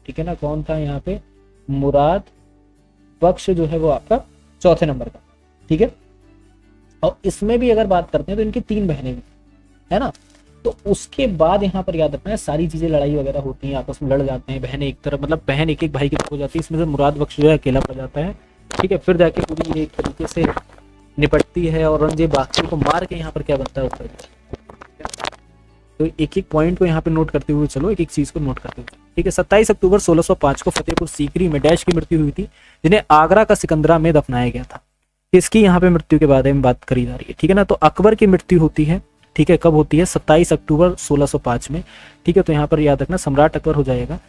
Speaker 1: ठीक है ना, कौन था यहाँ पे, मुराद बख्श जो है वो आपका चौथे नंबर का, ठीक है। और इसमें भी अगर बात करते हैं तो इनकी 3 बहनें भी है ना। तो उसके बाद यहाँ पर याद रखना है, सारी चीजें लड़ाई वगैरह होती हैं, आपस में लड़ जाते हैं, बहनें एक तरफ, मतलब बहन एक एक भाई की तरफ हो जाती है। इसमें से मुराद बख्श जो है अकेला पड़ जाता है, ठीक है, फिर जाके पूरी एक तरीके से निपटती है, और औरंगजेब बाकी को मार के यहाँ पर क्या बनता है उत्तर। तो एक एक पॉइंट को यहाँ पे नोट करते हुए चलो, एक एक चीज को नोट करते हुए, ठीक है। 27 अक्टूबर 1605 को फतेहपुर सीकरी में डैश की मृत्यु हुई थी, जिन्हें आगरा का सिकंदरा में दफनाया गया था। इसकी यहाँ पे मृत्यु के बारे में बात करी जा रही है, ठीक है ना। तो अकबर की मृत्यु होती है, ठीक है, कब होती है, 27 अक्टूबर 1605 में, ठीक है। तो यहाँ पर याद रखना सम्राट अकबर हो जाएगा।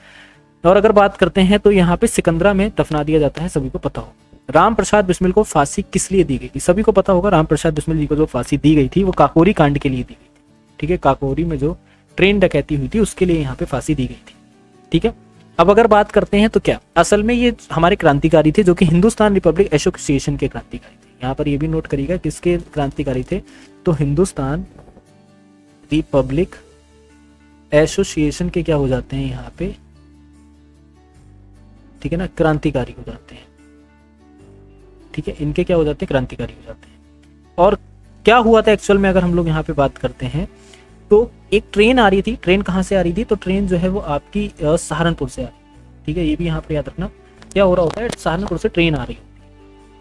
Speaker 1: और अगर बात करते हैं तो यहाँ पे सिकंदरा में दफना दिया जाता है, सभी को पता हो। राम प्रसाद बिस्मिल को फांसी किस लिए दी गई थी, सभी को पता होगा। राम प्रसाद बिस्मिल जी को जो फांसी दी गई थी वो काकोरी कांड के लिए दी गई थी, ठीक है। काकोरी में जो ट्रेन डकैती हुई थी उसके लिए यहाँ पे फांसी दी गई थी, ठीक है। अब अगर बात करते हैं तो क्या असल में ये हमारे क्रांतिकारी थे जो कि हिंदुस्तान रिपब्लिक एसोसिएशन के क्रांतिकारी थे। यहाँ पर ये भी नोट करिएगा किसके क्रांतिकारी थे, तो हिंदुस्तान रिपब्लिक एसोसिएशन के क्या हो जाते हैं यहाँ पे, ठीक है ना, क्रांतिकारी हो जाते हैं, ठीक है। इनके क्या हो जाते हैं, क्रांतिकारी हो जाते हैं। और क्या हुआ था एक्चुअल में, अगर हम लोग यहाँ पे बात करते हैं तो एक ट्रेन आ रही थी। ट्रेन कहाँ से आ रही थी, तो ट्रेन जो है वो आपकी सहारनपुर से आ रही है, ठीक है। ये भी यहाँ पे याद रखना, क्या हो रहा होता है, सहारनपुर से ट्रेन आ रही है,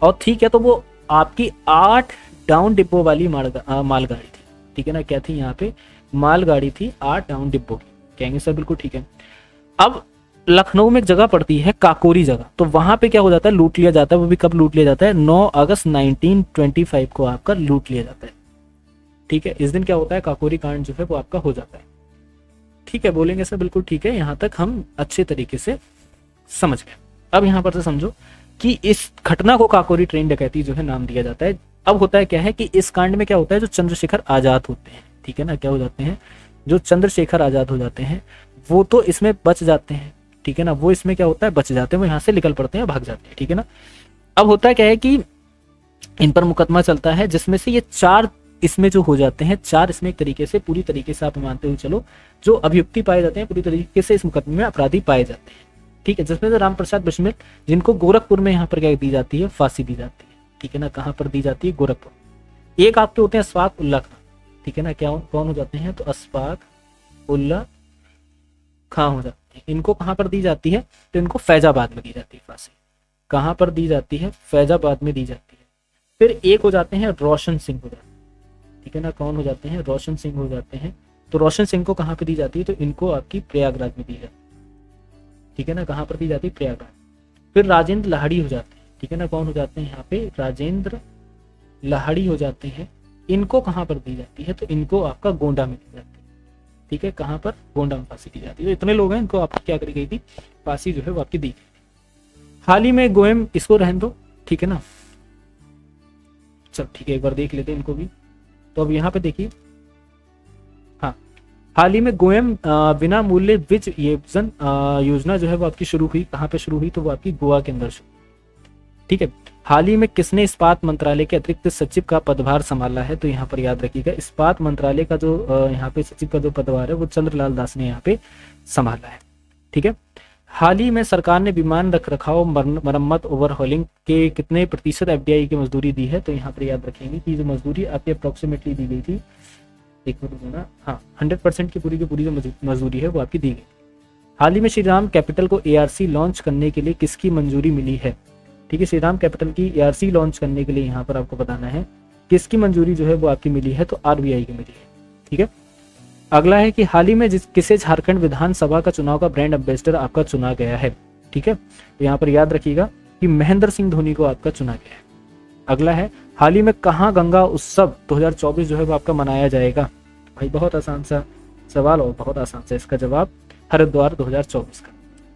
Speaker 1: और ठीक है, तो वो आपकी 8 डाउन डिब्बों वाली मालगाड़ी थी, ठीक है ना, क्या थी यहाँ पे, मालगाड़ी थी 8 डाउन डिब्बों की, कहेंगे सर बिल्कुल ठीक है। अब लखनऊ में एक जगह पड़ती है काकोरी जगह, तो वहां पे क्या हो जाता है, लूट लिया जाता है। वो भी कब लूट लिया जाता है, 9 अगस्त 1925 को आपका लूट लिया जाता है, ठीक है। इस दिन क्या होता है, काकोरी कांड जो है वो आपका हो जाता है, ठीक है। बोलेंगे सर बिल्कुल ठीक है, यहाँ तक हम अच्छे तरीके से समझ गए। अब यहाँ पर से समझो कि इस घटना को काकोरी ट्रेन डकैती जो है नाम दिया जाता है। अब होता है क्या है कि इस कांड में क्या होता है, जो चंद्रशेखर आजाद होते हैं, ठीक है ना, क्या हो जाते हैं, जो चंद्रशेखर आजाद हो जाते हैं वो तो इसमें बच जाते हैं, ठीक है ना। वो इसमें क्या होता है, बच जाते हैं, वो यहाँ से निकल पड़ते हैं, भाग जाते हैं, ठीक है ना। अब होता है क्या है कि इन पर मुकदमा चलता है, जिसमें से ये 4 इसमें जो हो जाते हैं, 4 इसमें एक तरीके से पूरी तरीके से आप मानते हुए चलो जो अभियुक्ति पाए जाते हैं, पूरी तरीके से इस मुकदमे में अपराधी पाए जाते हैं, ठीक है। जिसमें से राम प्रसाद बिस्मिल, जिनको गोरखपुर में यहाँ पर क्या दी जाती है, फांसी दी जाती है, ठीक है ना। कहाँ पर दी जाती है, गोरखपुर। एक आपके होते हैं अशफाक उल्ला खां, ठीक है ना, क्या कौन हो जाते हैं, तो अशफाक उल्ला खां हो जाते हैं। इनको कहाँ पर दी जाती है, तो इनको फैजाबाद में दी जाती है फांसी। कहाँ पर दी जाती है, फैजाबाद में दी जाती है। फिर एक हो जाते हैं रोशन सिंह हो जाते हैं, ठीक है ना, कौन हो जाते हैं, रोशन सिंह हो जाते हैं। तो रोशन सिंह को कहाँ पे दी जाती है, तो इनको आपकी प्रयागराज में दी जाती है, ठीक है ना, कहाँ पर दी जाती है, प्रयागराज। फिर राजेंद्र लाहड़ी हो जाते हैं, ठीक है ना, कौन हो जाते हैं यहाँ पे, राजेंद्र लाहड़ी हो जाते हैं। इनको कहाँ पर दी जाती है, तो इनको आपका गोंडा में दी जाती है, ठीक है, कहाँ पर, गोंडा में फांसी दी जाती है। तो इतने लोग हैं, इनको आपकी क्या करी गई थी, फांसी जो है वो आपकी दी गई। हाल ही में गोयम, इसको रहने दो, ठीक है ना, चल ठीक है, एक बार देख लेते हैं इनको भी। तो अब यहाँ पे देखिए, हाँ, हाल ही में गोयम बिना मूल्य विज योजना जो है वो आपकी शुरू हुई। कहाँ पे शुरू हुई, तो वो आपकी गोवा के अंदर शुरू, ठीक है। हाल ही में किसने इस्पात मंत्रालय के अतिरिक्त सचिव का पदभार संभाला है, तो यहाँ पर याद रखिएगा, इस्पात मंत्रालय का जो यहाँ पे सचिव का जो पदभार है वो चंद्रलाल दास ने यहाँ पे संभाला है, ठीक है। हाल ही में सरकार ने विमान रख रखाव मरम्मत ओवरहॉलिंग के कितने प्रतिशत एफडीआई की मजदूरी दी है, तो यहाँ पर याद रखेंगे कि जो मजदूरी आपकी अप्रोक्सीमेटली दी गई थी, एक मिनट ना, हाँ, 100% की पूरी जो मजदूरी है वो आपकी दी गई। हाल ही में श्री राम कैपिटल को एआरसी लॉन्च करने के लिए किसकी मंजूरी मिली है, ठीक है, श्री राम कैपिटल की एआरसी लॉन्च करने के लिए यहाँ पर आपको बताना है किसकी मंजूरी जो है वो आपकी मिली है, तो आरबीआई की मिली है, ठीक है। अगला है कि हाल ही में किसे झारखंड विधानसभा का चुनाव का ब्रांड एम्बेसडर आपका चुना गया है, ठीक है। तो यहाँ पर याद रखिएगा कि महेंद्र सिंह धोनी को आपका चुना गया है। अगला है, हाल ही में कहाँ गंगा उत्सव 2024 जो है वो आपका मनाया जाएगा। भाई बहुत आसान सा सवाल और बहुत आसान सा इसका जवाब, हरिद्वार 2024 का,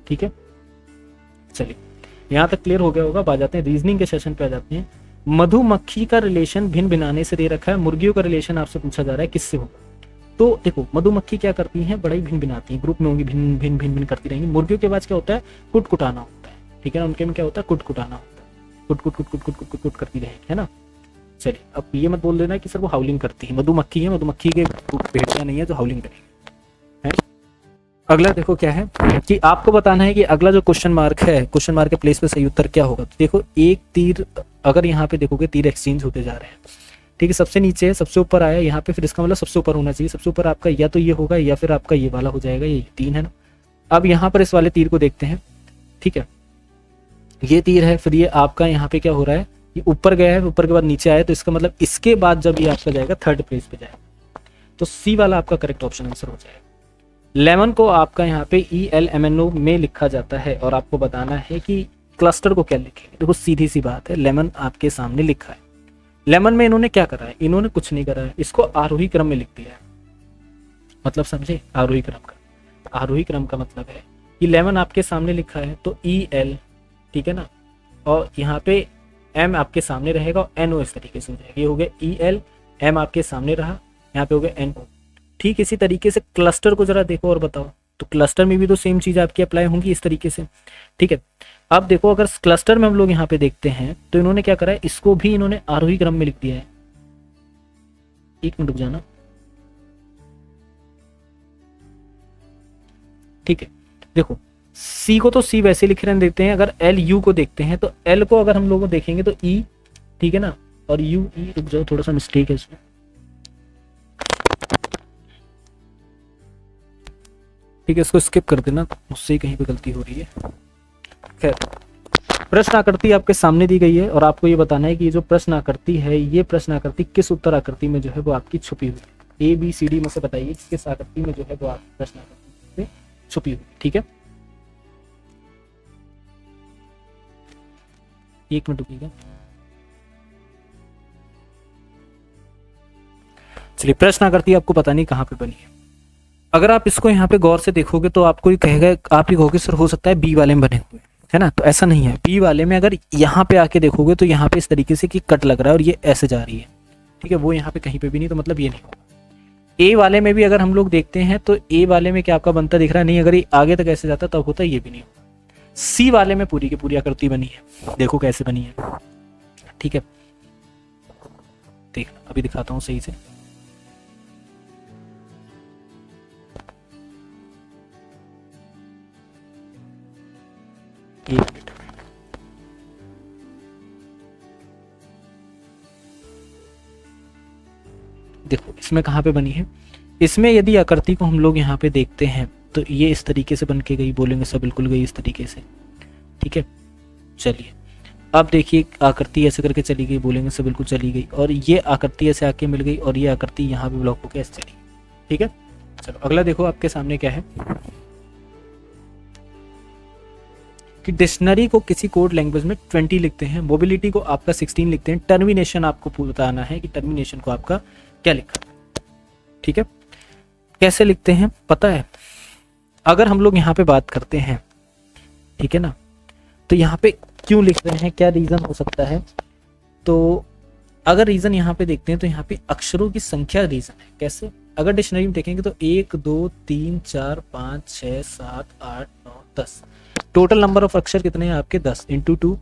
Speaker 1: ठीक है। चलिए यहाँ तक क्लियर हो गया होगा। आ जाते हैं रीजनिंग के सेशन पे, आ जाते हैं। मधुमक्खी का रिलेशन भिन्न भिनाने से दे रखा है, मुर्गियों का रिलेशन आपसे पूछा जा रहा है किससे होगा। तो देखो मधुमक्खी क्या करती हैं, बड़ा ही भिन्न भिनाती हैं, ग्रुप में होंगी, भिन्न भिन्न भिन्न भिन्न करती रहेंगी। मुर्गियों के पास क्या होता है, कुटकुटाना होता है, ठीक है ना, उनके में क्या होता है, कुटकुटाना होता है, कुट कुट कुट कुट कुट कुट कुट कुट करती रहेगी, है ना। चलिए अब ये मत बोल देना कि सर वो हाउलिंग करती है, मधुमक्खी है, मधुमक्खी के भेड़िया नहीं है जो हाउलिंग करेगी, है। अगला देखो क्या है कि आपको बताना है कि अगला जो क्वेश्चन मार्क है, क्वेश्चन मार्क के प्लेस पे सही उत्तर क्या होगा। तो देखो एक तीर, अगर यहाँ पे देखोगे तीर एक्सचेंज होते जा रहे हैं, ठीक है, सबसे नीचे है, सबसे ऊपर आया यहाँ पे, फिर इसका मतलब सबसे ऊपर होना चाहिए। सबसे ऊपर आपका या तो ये होगा या फिर आपका ये वाला हो जाएगा, ये 3 है ना। अब यहाँ पर इस वाले तीर को देखते हैं, ठीक है, ये तीर है, फिर ये आपका यहाँ पे क्या हो रहा है, ये ऊपर गया है, ऊपर के बाद नीचे आया, तो इसका मतलब इसके बाद जब ये आपका जाएगा थर्ड प्लेस पे जाएगा, तो सी वाला आपका करेक्ट ऑप्शन आंसर हो जाएगा। लेमन को आपका यहाँ पे ELMNO में लिखा जाता है, और आपको बताना है कि क्लस्टर को क्या लिखेंगे। देखो सीधी सी बात है, लेमन आपके सामने लिखा है, लेमन में इन्होंने क्या करा है, इन्होंने कुछ नहीं करा है, इसको आरोही क्रम में लिख दिया है। मतलब समझे, आरोही क्रम का, आरोही क्रम का मतलब है कि लेमन आपके सामने लिखा है तो EL, ठीक है ना, और यहाँ पे M आपके सामने रहेगा और NO इस तरीके से हो जाएगा। ये हो गया EL, M आपके सामने रहा, यहाँ पे हो गया NO। ठीक इसी तरीके से क्लस्टर को जरा देखो और बताओ, तो क्लस्टर में भी तो सेम चीज आपकी अप्लाई होंगी इस तरीके से, ठीक है। अब देखो अगर क्लस्टर में हम लोग यहाँ पे देखते हैं तो इन्होंने क्या करा है, इसको भी इन्होंने आरोही क्रम में लिख दिया है। एक मिनट रुक जाना, ठीक है। देखो सी को तो सी वैसे लिख रहने देते हैं, अगर LU को देखते हैं तो L को अगर हम लोग देखेंगे तो E, ठीक है ना, और UE, रुक जाओ थोड़ा सा मिस्टेक है इसमें, ठीक है, इसको स्किप कर देना, मुझसे ही कहीं पे गलती हो रही है। खैर, प्रश्न आकृति आपके सामने दी गई है और आपको ये बताना है कि ये जो प्रश्न आकृति है, ये प्रश्न आकृति किस उत्तर आकृति में जो है वो आपकी छुपी हुई है। ABCD में से बताइए किस आकृति में जो है वो आपकी प्रश्न आकृति में छुपी हुई, ठीक है। एक मिनट रुकिएगा। चलिए प्रश्न आकृति आपको पता नहीं कहाँ पे बनी है। अगर आप इसको यहाँ पे गौर से देखोगे तो आपको ये कहेगा, आप ये कहोगे सर हो सकता है बी वाले में बने हुए, है ना, तो ऐसा नहीं है। बी वाले में अगर यहाँ पे आके देखोगे तो यहाँ पे इस तरीके से कि कट लग रहा है और ये ऐसे जा रही है, ठीक है, वो यहाँ पे कहीं पे भी नहीं, तो मतलब ये नहीं होगा। ए वाले में भी अगर हम लोग देखते हैं तो ए वाले में क्या आपका बनता दिख रहा है, नहीं, अगर ये आगे तक ऐसे जाता तब होता, ये भी नहीं होगा। सी वाले में पूरी की पूरी आकृति बनी है, देखो कैसे बनी है, ठीक है, देख अभी दिखाता हूँ सही से। देखो इसमें कहाँ पे बनी है, इसमें यदि आकृति को हम लोग यहाँ पे देखते हैं तो ये इस तरीके से बन के गई, बोलेंगे सब बिल्कुल गई इस तरीके से, ठीक है। चलिए अब देखिए आकृति ऐसे करके चली गई, बोलेंगे सब बिल्कुल चली गई, और ये आकृति ऐसे आके मिल गई और ये आकृति यहाँ पे ब्लॉक होकर ऐसे चली गई, ठीक है। चलो अगला देखो आपके सामने क्या है कि डिक्शनरी को किसी कोड लैंग्वेज में 20 लिखते हैं, मोबिलिटी को आपका 16 लिखते हैं, टर्मिनेशन आपको बताना है कि टर्मिनेशन को आपका क्या लिखा है, ठीक है। कैसे लिखते हैं पता है, अगर हम लोग यहाँ पे बात करते हैं, ठीक है ना, तो यहाँ पे क्यों लिख रहे हैं, क्या रीजन हो सकता है, तो अगर रीजन यहाँ पे देखते हैं तो यहाँ पे अक्षरों की संख्या रीजन है। कैसे, अगर डिक्शनरी में देखेंगे तो 1 2 3 4 5 6 7 8 9 10, टोटल नंबर ऑफ अक्षर कितने हैं आपके 10 इंटू 2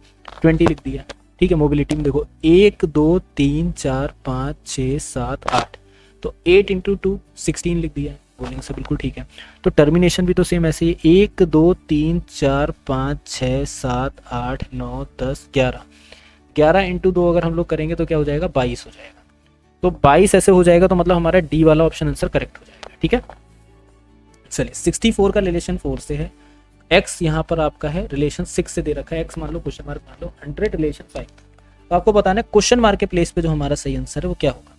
Speaker 1: 20 लिख दिया, ठीक है। मोबिलिटी में देखो 1 2 3 4 5 6 7 8, तो 8 इंटू 2 16 लिख दिया है, बोलेंगे से बिल्कुल ठीक है। तो टर्मिनेशन भी तो सेम ऐसे ही, 1 2 3 4 5 6 7 8 9 10 11, 11 इंटू 2 अगर हम लोग करेंगे तो क्या हो जाएगा 22 हो जाएगा, तो 22 ऐसे हो जाएगा, तो मतलब हमारा डी वाला ऑप्शन आंसर करेक्ट हो जाएगा, ठीक है। चलिए 64 का रिलेशन 4 से है, x यहाँ पर आपका है रिलेशन 6 से दे रखा है, x मान लो क्वेश्चन मार्क मान लो, 100 रिलेशन 5, तो आपको बताना है क्वेश्चन मार्क के प्लेस पे जो हमारा सही आंसर है वो क्या होगा,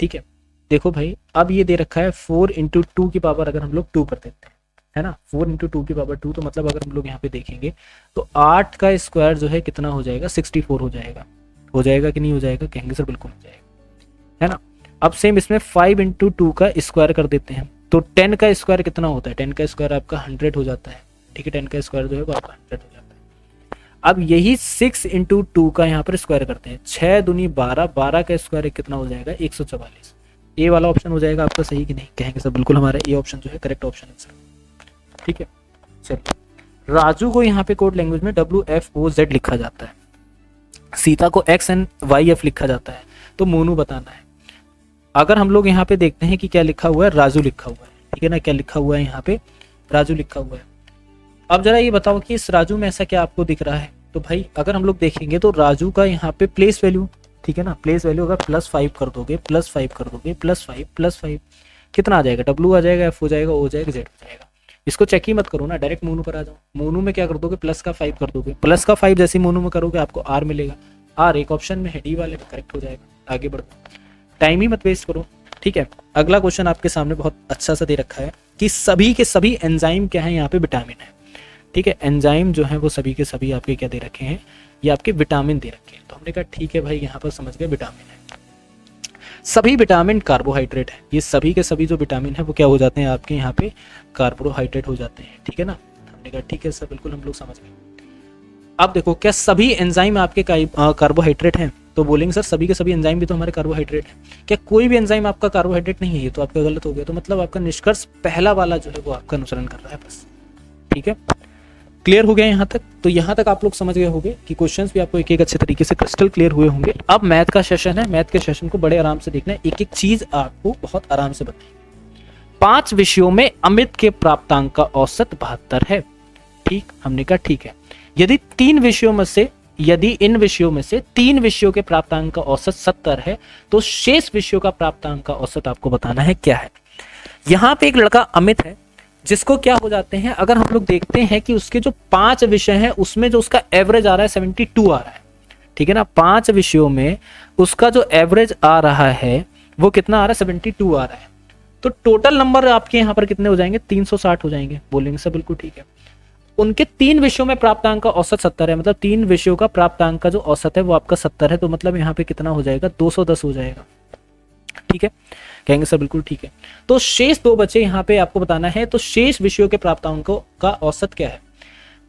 Speaker 1: ठीक है। देखो भाई अब ये दे रखा है 4 इंटू 2 की पावर अगर हम लोग 2 कर देते हैं, है ना, 4 इंटू 2 की पावर 2, तो मतलब अगर हम लोग यहाँ पे देखेंगे तो 8 का स्क्वायर जो है कितना हो जाएगा 64 हो जाएगा, हो जाएगा कि नहीं हो जाएगा, कहेंगे सर बिल्कुल हो जाएगा, है ना। अब सेम इसमें 5 इंटू 2 का स्क्वायर कर देते हैं, तो 10 का स्क्वायर कितना होता है, 10 का स्क्वायर आपका 100 हो जाता है, ठीक है, 10 का स्क्वायर जो है वो आपका 100 हो जाता है। अब यही 6 इंटू 2 का यहाँ पर स्क्वायर करते हैं, 6 दूनी 12, 12 का स्क्वायर कितना हो जाएगा 144, ए वाला ऑप्शन हो जाएगा आपका सही कि नहीं, कहेंगे सर बिल्कुल हमारा ए ऑप्शन जो है करेक्ट ऑप्शन आंसर, ठीक है। चलिए राजू को यहाँ पे कोड लैंग्वेज में WFOZ लिखा जाता है, सीता को XNYF लिखा जाता है, तो मोनू बताना है। अगर हम लोग यहाँ पे देखते हैं कि क्या लिखा हुआ है, राजू लिखा हुआ है, ठीक है ना, क्या लिखा हुआ है यहाँ पे राजू लिखा हुआ है। अब जरा ये बताओ कि इस राजू में ऐसा क्या आपको दिख रहा है, तो भाई अगर हम लोग देखेंगे तो राजू का यहाँ पे प्लेस वैल्यू, ठीक है ना, प्लेस वैल्यू अगर +5 कर दोगे, +5 कर दोगे, +5 +5 कितना आ जाएगा, W आ जाएगा, F हो जाएगा, O हो जाएगा, Z हो जाएगा। इसको चेक ही मत करो ना, डायरेक्ट मोनू पर आ जाओ। मोनू में क्या कर दोगे, प्लस का 5 कर दोगे, प्लस का 5 जैसे मोनू में करोगे आपको R मिलेगा, R एक ऑप्शन में है, डी वाले में करेक्ट हो जाएगा। आगे बढ़ो, टाइम ही मत वेस्ट करो, ठीक है। अगला क्वेश्चन आपके सामने बहुत अच्छा सा दे रखा है कि सभी के सभी एंजाइम क्या है, यहाँ पे विटामिन है, ठीक है। एंजाइम जो है वो सभी के सभी आपके क्या दे रखे हैं, ये आपके विटामिन दे रखे हैं, तो हमने कहा ठीक है भाई, यहाँ पर समझ गए विटामिन है। सभी विटामिन कार्बोहाइड्रेट है, ये सभी के सभी जो विटामिन है वो क्या हो जाते हैं आपके यहाँ पे कार्बोहाइड्रेट हो जाते हैं, ठीक है ना। हमने कहा ठीक है सर बिल्कुल हम लोग समझ गए। अब देखो क्या सभी एंजाइम आपके कार्बोहाइड्रेट हैं, तो बोलेंगे सर सभी के सभी एंजाइम भी तो हमारे कार्बोहाइड्रेट है, क्या कोई भी एंजाइम आपका कार्बोहाइड्रेट नहीं है, ये तो आपका गलत हो गया। तो मतलब आपका निष्कर्ष पहला वाला जो है वो आपका अनुसरण कर रहा है बस, ठीक है। क्लियर हो गया यहाँ तक, तो यहाँ तक आप लोग समझ गए होंगे कि क्वेश्चंस भी आपको एक एक अच्छे तरीके से क्रिस्टल क्लियर हुए होंगे। अब मैथ का सेशन है, मैथ के सेशन को बड़े आराम से देखना है, एक एक चीज आपको बहुत आराम से बताएंगे। 5 विषयों में अमित के प्राप्तांक का औसत 72 है, ठीक, हमने कहा ठीक है। यदि इन विषयों में से 3 विषयों के प्राप्तांक का औसत 70 है, तो शेष विषयों का प्राप्तांक का औसत आपको बताना है क्या है। यहाँ पे एक लड़का अमित है जिसको क्या हो जाते हैं, अगर हम लोग देखते हैं कि उसके जो 5 विषय हैं उसमें जो उसका एवरेज आ रहा है 72 आ रहा है, ठीक है ना। 5 विषयों में उसका जो एवरेज आ रहा है वो कितना आ रहा है 72 आ रहा है, तो टोटल नंबर आपके यहाँ पर कितने हो जाएंगे 360 हो जाएंगे, बोलेंगे सर बिल्कुल ठीक है। उनके 3 विषयों में प्राप्तांक का औसत 70 है, मतलब 3 विषयों का प्राप्तांक का जो औसत है वो आपका 70 है, तो मतलब यहाँ पे कितना हो जाएगा 210 हो जाएगा, ठीक है, कहेंगे सर बिल्कुल ठीक है। तो शेष 2 बचे यहाँ पे आपको बताना है, तो शेष विषयों के प्राप्तांकों का औसत क्या है।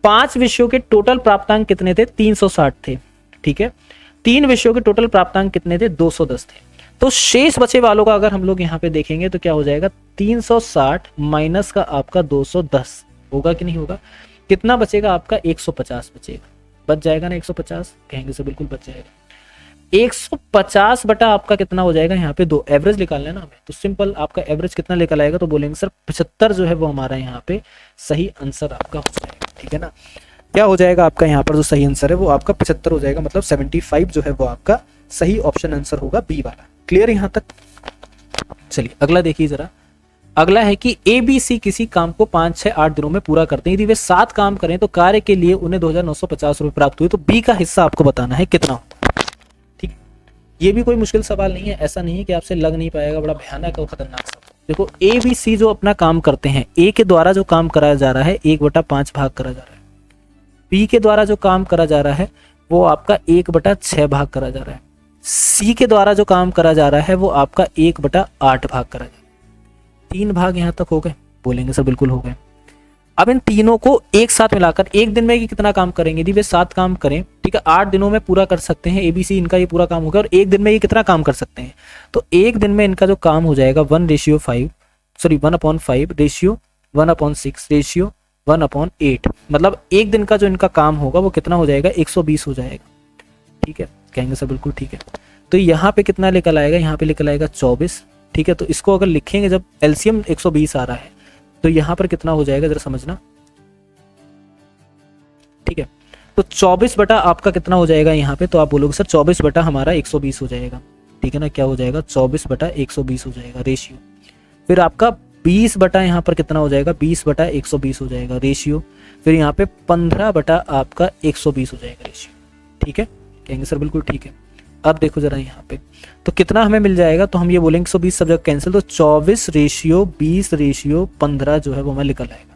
Speaker 1: 5 विषयों के टोटल प्राप्तांक कितने थे 360 थे, ठीक है। 3 विषयों के टोटल प्राप्तांक कितने थे 210 थे, तो शेष बचे वालों का अगर हम लोग यहाँ पे देखेंगे तो क्या हो जाएगा 360 माइनस का आपका 210 होगा कि नहीं होगा, कितना बचेगा आपका 150 बचेगा, बच जाएगा ना 150, कहेंगे सर बिल्कुल बच जाएगा। 150 बटा आपका कितना हो जाएगा, यहाँ पे 2 एवरेज निकालना है ना हमें, तो सिंपल आपका एवरेज कितना निकल आएगा, तो बोलेंगे सर 75 जो है वो हमारा यहाँ पे सही आंसर आपका हो जाएगा, ठीक है ना। क्या हो जाएगा आपका यहाँ पर जो सही आंसर है वो आपका 75 हो जाएगा, मतलब 75 जो है वो आपका सही ऑप्शन आंसर होगा बी वाला। क्लियर यहाँ तक, चलिए अगला देखिए जरा। अगला है कि ABC किसी काम को 5, 6, 8 दिनों में पूरा करते हैं। यदि वे 7 काम करें तो कार्य के लिए उन्हें 2,950 रुपये प्राप्त हुए। तो B का हिस्सा आपको बताना है कितना होगा। ठीक, ये भी कोई मुश्किल सवाल नहीं है, ऐसा नहीं है कि आपसे लग नहीं पाएगा, बड़ा भयानक और खतरनाक सवाल। देखो ABC जो अपना काम करते हैं, A के द्वारा जो काम कराया जा रहा है 1/5 भाग करा जा रहा है। B के द्वारा जो काम करा जा रहा है वो आपका 1/6 भाग करा जा रहा है। C के द्वारा जो काम करा जा रहा है वो आपका 1/8 भाग करा जा रहा है। 3 भाग यहाँ तक हो गए, बोलेंगे सर बिल्कुल हो गए। अब इन तीनों को एक साथ मिलाकर एक दिन में कितना काम करेंगे? यदि वे 7 काम करें, ठीक है, 8 दिनों में पूरा कर सकते हैं। ABC इनका ये पूरा काम होगा और एक दिन में ये कितना काम कर सकते हैं? तो एक दिन में इनका जो काम हो जाएगा 1/5 रेशियो 1/6 रेशियो 1/8, मतलब एक दिन का जो इनका काम होगा वो कितना हो जाएगा? 120 हो जाएगा। ठीक है, कहेंगे सर बिल्कुल ठीक है। तो यहाँ पे कितना निकल आएगा? यहाँ पे निकल आएगा 24। ठीक है, तो इसको अगर लिखेंगे, जब LCM 120 आ रहा है तो यहाँ पर कितना हो जाएगा जरा समझना। ठीक है, तो 24 बटा आपका कितना हो जाएगा यहाँ पे? तो आप बोलोगे सर 24 बटा हमारा 120 हो जाएगा। ठीक है ना, क्या हो जाएगा? 24 बटा 120 हो जाएगा रेशियो। फिर आपका 20 बटा यहाँ पर कितना हो जाएगा? 20 बटा 120 हो जाएगा रेशियो। फिर यहाँ पे 15 बटा आपका 120 हो जाएगा रेशियो। ठीक है, कहेंगे सर बिल्कुल ठीक है। अब देखो जरा यहाँ पे तो कितना हमें मिल जाएगा? तो हम ये बोलेंगे 120 सब जगह कैंसिल, तो 24 रेशियो 20 रेशियो 15 जो है वो हमें निकल आएगा।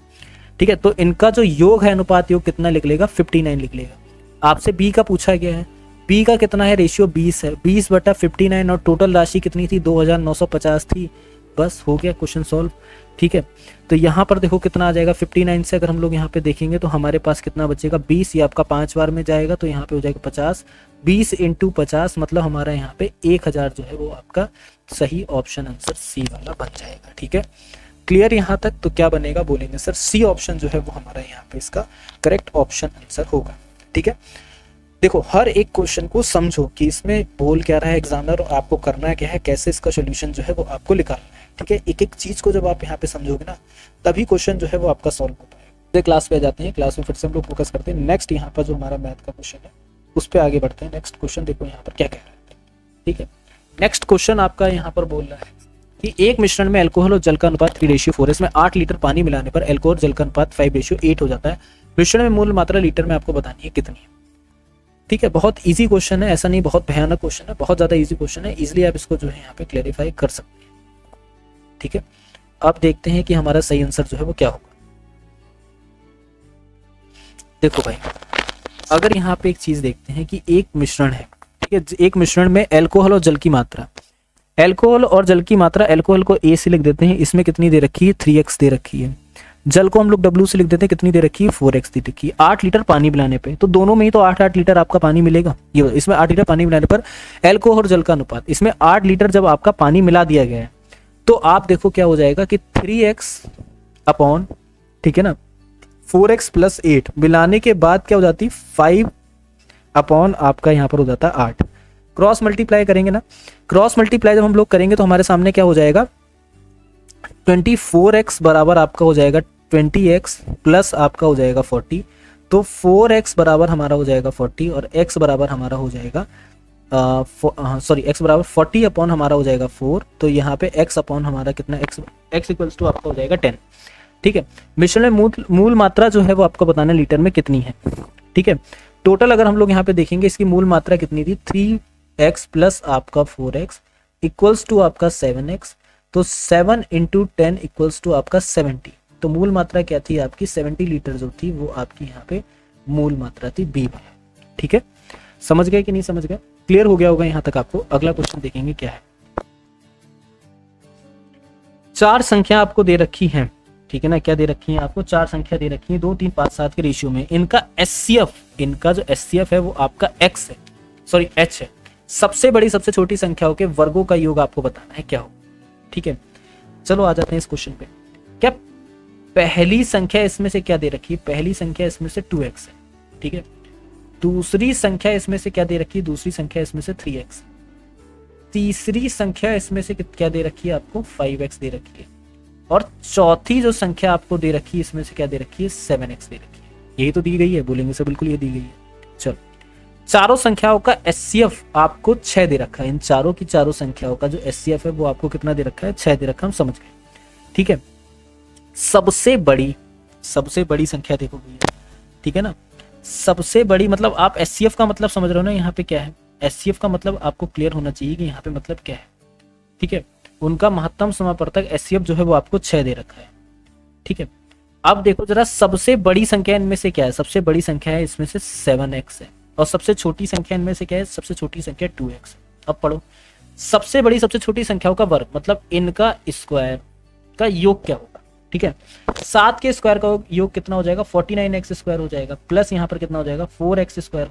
Speaker 1: ठीक है, तो इनका जो योग है, अनुपात योग कितना निकलेगा? 59 निकलेगा। आपसे B का पूछा गया है, B का कितना है? रेशियो 20 है, 20 बटा 59 और टोटल राशि कितनी थी? 2,950 थी। बस हो गया क्वेश्चन सॉल्व। ठीक है, तो यहाँ पर देखो कितना आ जाएगा? 59 से अगर हम लोग यहाँ पे देखेंगे तो हमारे पास कितना बचेगा? 20, ये आपका 5 बार में जाएगा तो यहाँ पे हो जाएगा 50। 20 × 50 मतलब हमारा यहाँ पे 1000 जो है वो आपका सही ऑप्शन आंसर C वाला बन जाएगा। ठीक है, क्लियर यहाँ तक? तो क्या बनेगा? बोलेंगे सर C ऑप्शन जो है वो हमारा यहाँ पे इसका करेक्ट ऑप्शन आंसर होगा। ठीक है, देखो हर एक क्वेश्चन को समझो कि इसमें बोल क्या रहा है एग्जामिनर और आपको करना क्या है, कैसे इसका सोल्यूशन जो है वो आपको निकालना है। ठीक है, एक एक चीज को जब आप यहाँ पे समझोगे ना तभी क्वेश्चन जो है वो आपका सॉल्व हो पाएगा। क्लास पे आ जाते हैं, क्लास में फिर से हम लोग फोकस करते हैं नेक्स्ट यहाँ पर जो हमारा मैथ का क्वेश्चन है उस पर आगे बढ़ते हैं। नेक्स्ट क्वेश्चन देखो यहाँ पर क्या कह रहा है। ठीक है, नेक्स्ट क्वेश्चन आपका यहाँ पर बोल रहा है कि एक मिश्रण में अल्कोहल और जल का अनुपात 3:4 है। इसमें 8 लीटर पानी मिलाने पर अल्कोहल जल का अनुपात 5:8 हो जाता है। मिश्रण में मूल मात्रा लीटर में आपको बतानी है कितनी है। ठीक है, बहुत इजी क्वेश्चन है, ऐसा नहीं बहुत भयानक क्वेश्चन है, बहुत ज्यादा इजी क्वेश्चन है। इजीली आप इसको जो है यहाँ पे क्लैरिफाई कर सकते हैं। ठीक है, अब देखते हैं कि हमारा सही आंसर जो है वो क्या होगा। देखो भाई, अगर यहाँ पे एक चीज देखते हैं कि एक मिश्रण है, ठीक है, एक मिश्रण में अल्कोहल और जल की मात्रा, अल्कोहल और जल की मात्रा, अल्कोहल को A से लिख देते हैं, इसमें कितनी दे रखी है? 3x दे रखी है। जल को हम लोग W से लिख देते हैं, कितनी दे रखी है? 4x दे रखी है। 8 लीटर पानी मिलाने पे, तो दोनों में ही तो 8-8 लीटर आपका पानी मिलेगा। ये इसमें 8 लीटर पानी मिलाने पर अल्कोहल और जल का अनुपात, इसमें 8 लीटर जब आपका पानी मिला दिया गया है तो आप देखो क्या हो जाएगा कि 3x अपॉन, ठीक है ना, 4x + 8 मिलाने के बाद क्या हो जाती? 5 अपॉन आपका यहाँ पर हो जाता है 8। क्रॉस मल्टीप्लाई करेंगे ना, क्रॉस मल्टीप्लाई जब हम लोग करेंगे तो हमारे सामने क्या हो जाएगा? 24x बराबर आपका हो जाएगा 20x प्लस आपका हो जाएगा 40। तो 4x बराबर हमारा हो जाएगा 40 और x बराबर हमारा हो जाएगा x बराबर 40 अपॉन हमारा हो जाएगा 4। तो यहाँ पे x अपॉन हमारा कितना? x इक्वल्स टू आपका हो जाएगा 10। ठीक है, मिश्रण में मूल मात्रा जो है वो आपको बताना लीटर में कितनी है। ठीक है, टोटल अगर हम लोग यहाँ पे देखेंगे इसकी मूल मात्रा कितनी थी? 3x प्लस आपका 4x इक्वल्स टू आपका 7x। तो 7 × 10 इक्वल्स टू आपका 70। तो मूल मात्रा क्या थी आपकी? 70 लीटर जो थी वो आपकी यहाँ पे मूल मात्रा थी B में। ठीक है, समझ गए कि नहीं समझ गए? क्लियर हो गया होगा यहाँ तक आपको। अगला क्वेश्चन देखेंगे क्या है। 4 संख्या आपको दे रखी है, ठीक है ना, क्या दे रखी है आपको? 4 संख्या दे रखी है 2, 3, 5, 7 के रेशियो में। इनका SCF, इनका जो SCF है वो आपका H है। सबसे बड़ी सबसे छोटी संख्याओं के वर्गों का योग आपको बताना है क्या हो। ठीक है, चलो आ जाते हैं इस क्वेश्चन पे। क्या पहली संख्या इसमें से क्या दे रखी है? पहली संख्या इसमें से 2x है। ठीक है, दूसरी संख्या इसमें से क्या दे रखी है? दूसरी संख्या इसमें से 3x। तीसरी संख्या इसमें से क्या दे रखी है आपको? 5x दे रखी है। और चौथी जो संख्या आपको दे रखी है इसमें से क्या दे रखी है? 7x दे रखी है। यही तो दी गई है, बोलेंगे सर बिल्कुल ये दी गई है। चलो चारों संख्याओं का एचसीएफ आपको 6 दे रखा है। इन चारों की चारों संख्याओं का जो एचसीएफ है वो आपको कितना दे रखा है, 6 दे रखा है, हम समझ गए। ठीक है, सबसे बड़ी संख्या देखो भैया, ठीक है ना, सबसे बड़ी मतलब आप एचसीएफ का मतलब समझ रहे हो ना, यहाँ पे क्या है, एचसीएफ का मतलब आपको क्लियर होना चाहिए कि यहाँ पे मतलब क्या है। ठीक है, उनका महत्तम समापवर्तक एचसीएफ जो है वो आपको 6 दे रखा है। ठीक है, अब देखो जरा सबसे बड़ी संख्या इनमें से क्या है, सबसे बड़ी संख्या है इसमें से 7x है, और सबसे छोटी संख्या इनमें से क्या है, सबसे छोटी संख्या 2x है। अब पढ़ो, सबसे बड़ी सबसे छोटी संख्याओं का वर्ग मतलब इनका स्क्वायर का योग क्या होगा। ठीक है, 7 के स्क्वायर का योग कितना हो जाएगा, 49x स्क्वायर हो जाएगा, प्लस यहाँ पर कितना हो जाएगा, 4x स्क्वायर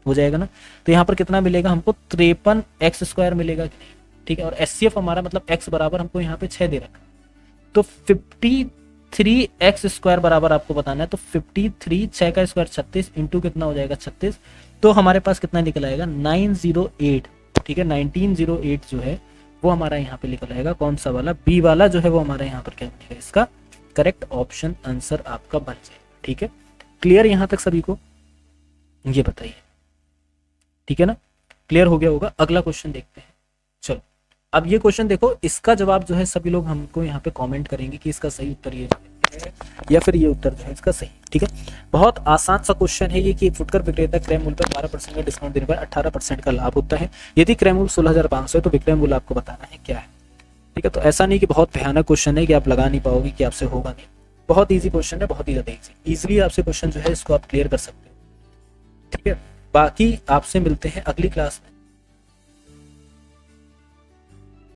Speaker 1: हो जाएगा ना। तो यहाँ पर कितना मिलेगा हमको, 53x स्क्वायर मिलेगा कि नहीं। ठीक है, और एचसीएफ हमारा मतलब x बराबर हमको यहाँ पे 6 दे रखा, तो 53x स्क्वायर बराबर आपको बताना है। तो 53, 6 का स्क्वायर 36 इंटू कितना हो जाएगा 36, तो हमारे पास कितना निकल आएगा 908। ठीक है, 1908 जो है वो हमारा यहाँ पे निकल आएगा, कौन सा वाला, बी वाला जो है वो हमारे यहाँ पर क्या बनेगा, इसका करेक्ट ऑप्शन आंसर आपका बन जाएगा। ठीक है, क्लियर यहाँ तक सभी को, ये बताइए। ठीक है ना, क्लियर हो गया होगा। अगला क्वेश्चन देखते हैं। चलो अब ये क्वेश्चन देखो, इसका जवाब जो है सभी लोग हमको यहाँ पे कमेंट करेंगे कि इसका सही उत्तर ये है या फिर ये उत्तर जो है इसका सही। ठीक है, बहुत आसान सा क्वेश्चन है ये कि फुटकर विक्रेता क्रय मूल्य पर 12% का डिस्काउंट देने पर 18% का लाभ होता है। यदि क्रय मूल्य 16,500 है तो विक्रय मूल्य आपको बताना है क्या है। ठीक है, तो ऐसा नहीं कि बहुत भयानक क्वेश्चन है कि आप लगा नहीं पाओगे, कि आपसे होगा नहीं, बहुत ईजी क्वेश्चन है, बहुत ही ज्यादा ईजिली आपसे क्वेश्चन जो है इसको आप क्लियर कर सकते हो। ठीक है, बाकी आपसे मिलते हैं अगली क्लास में।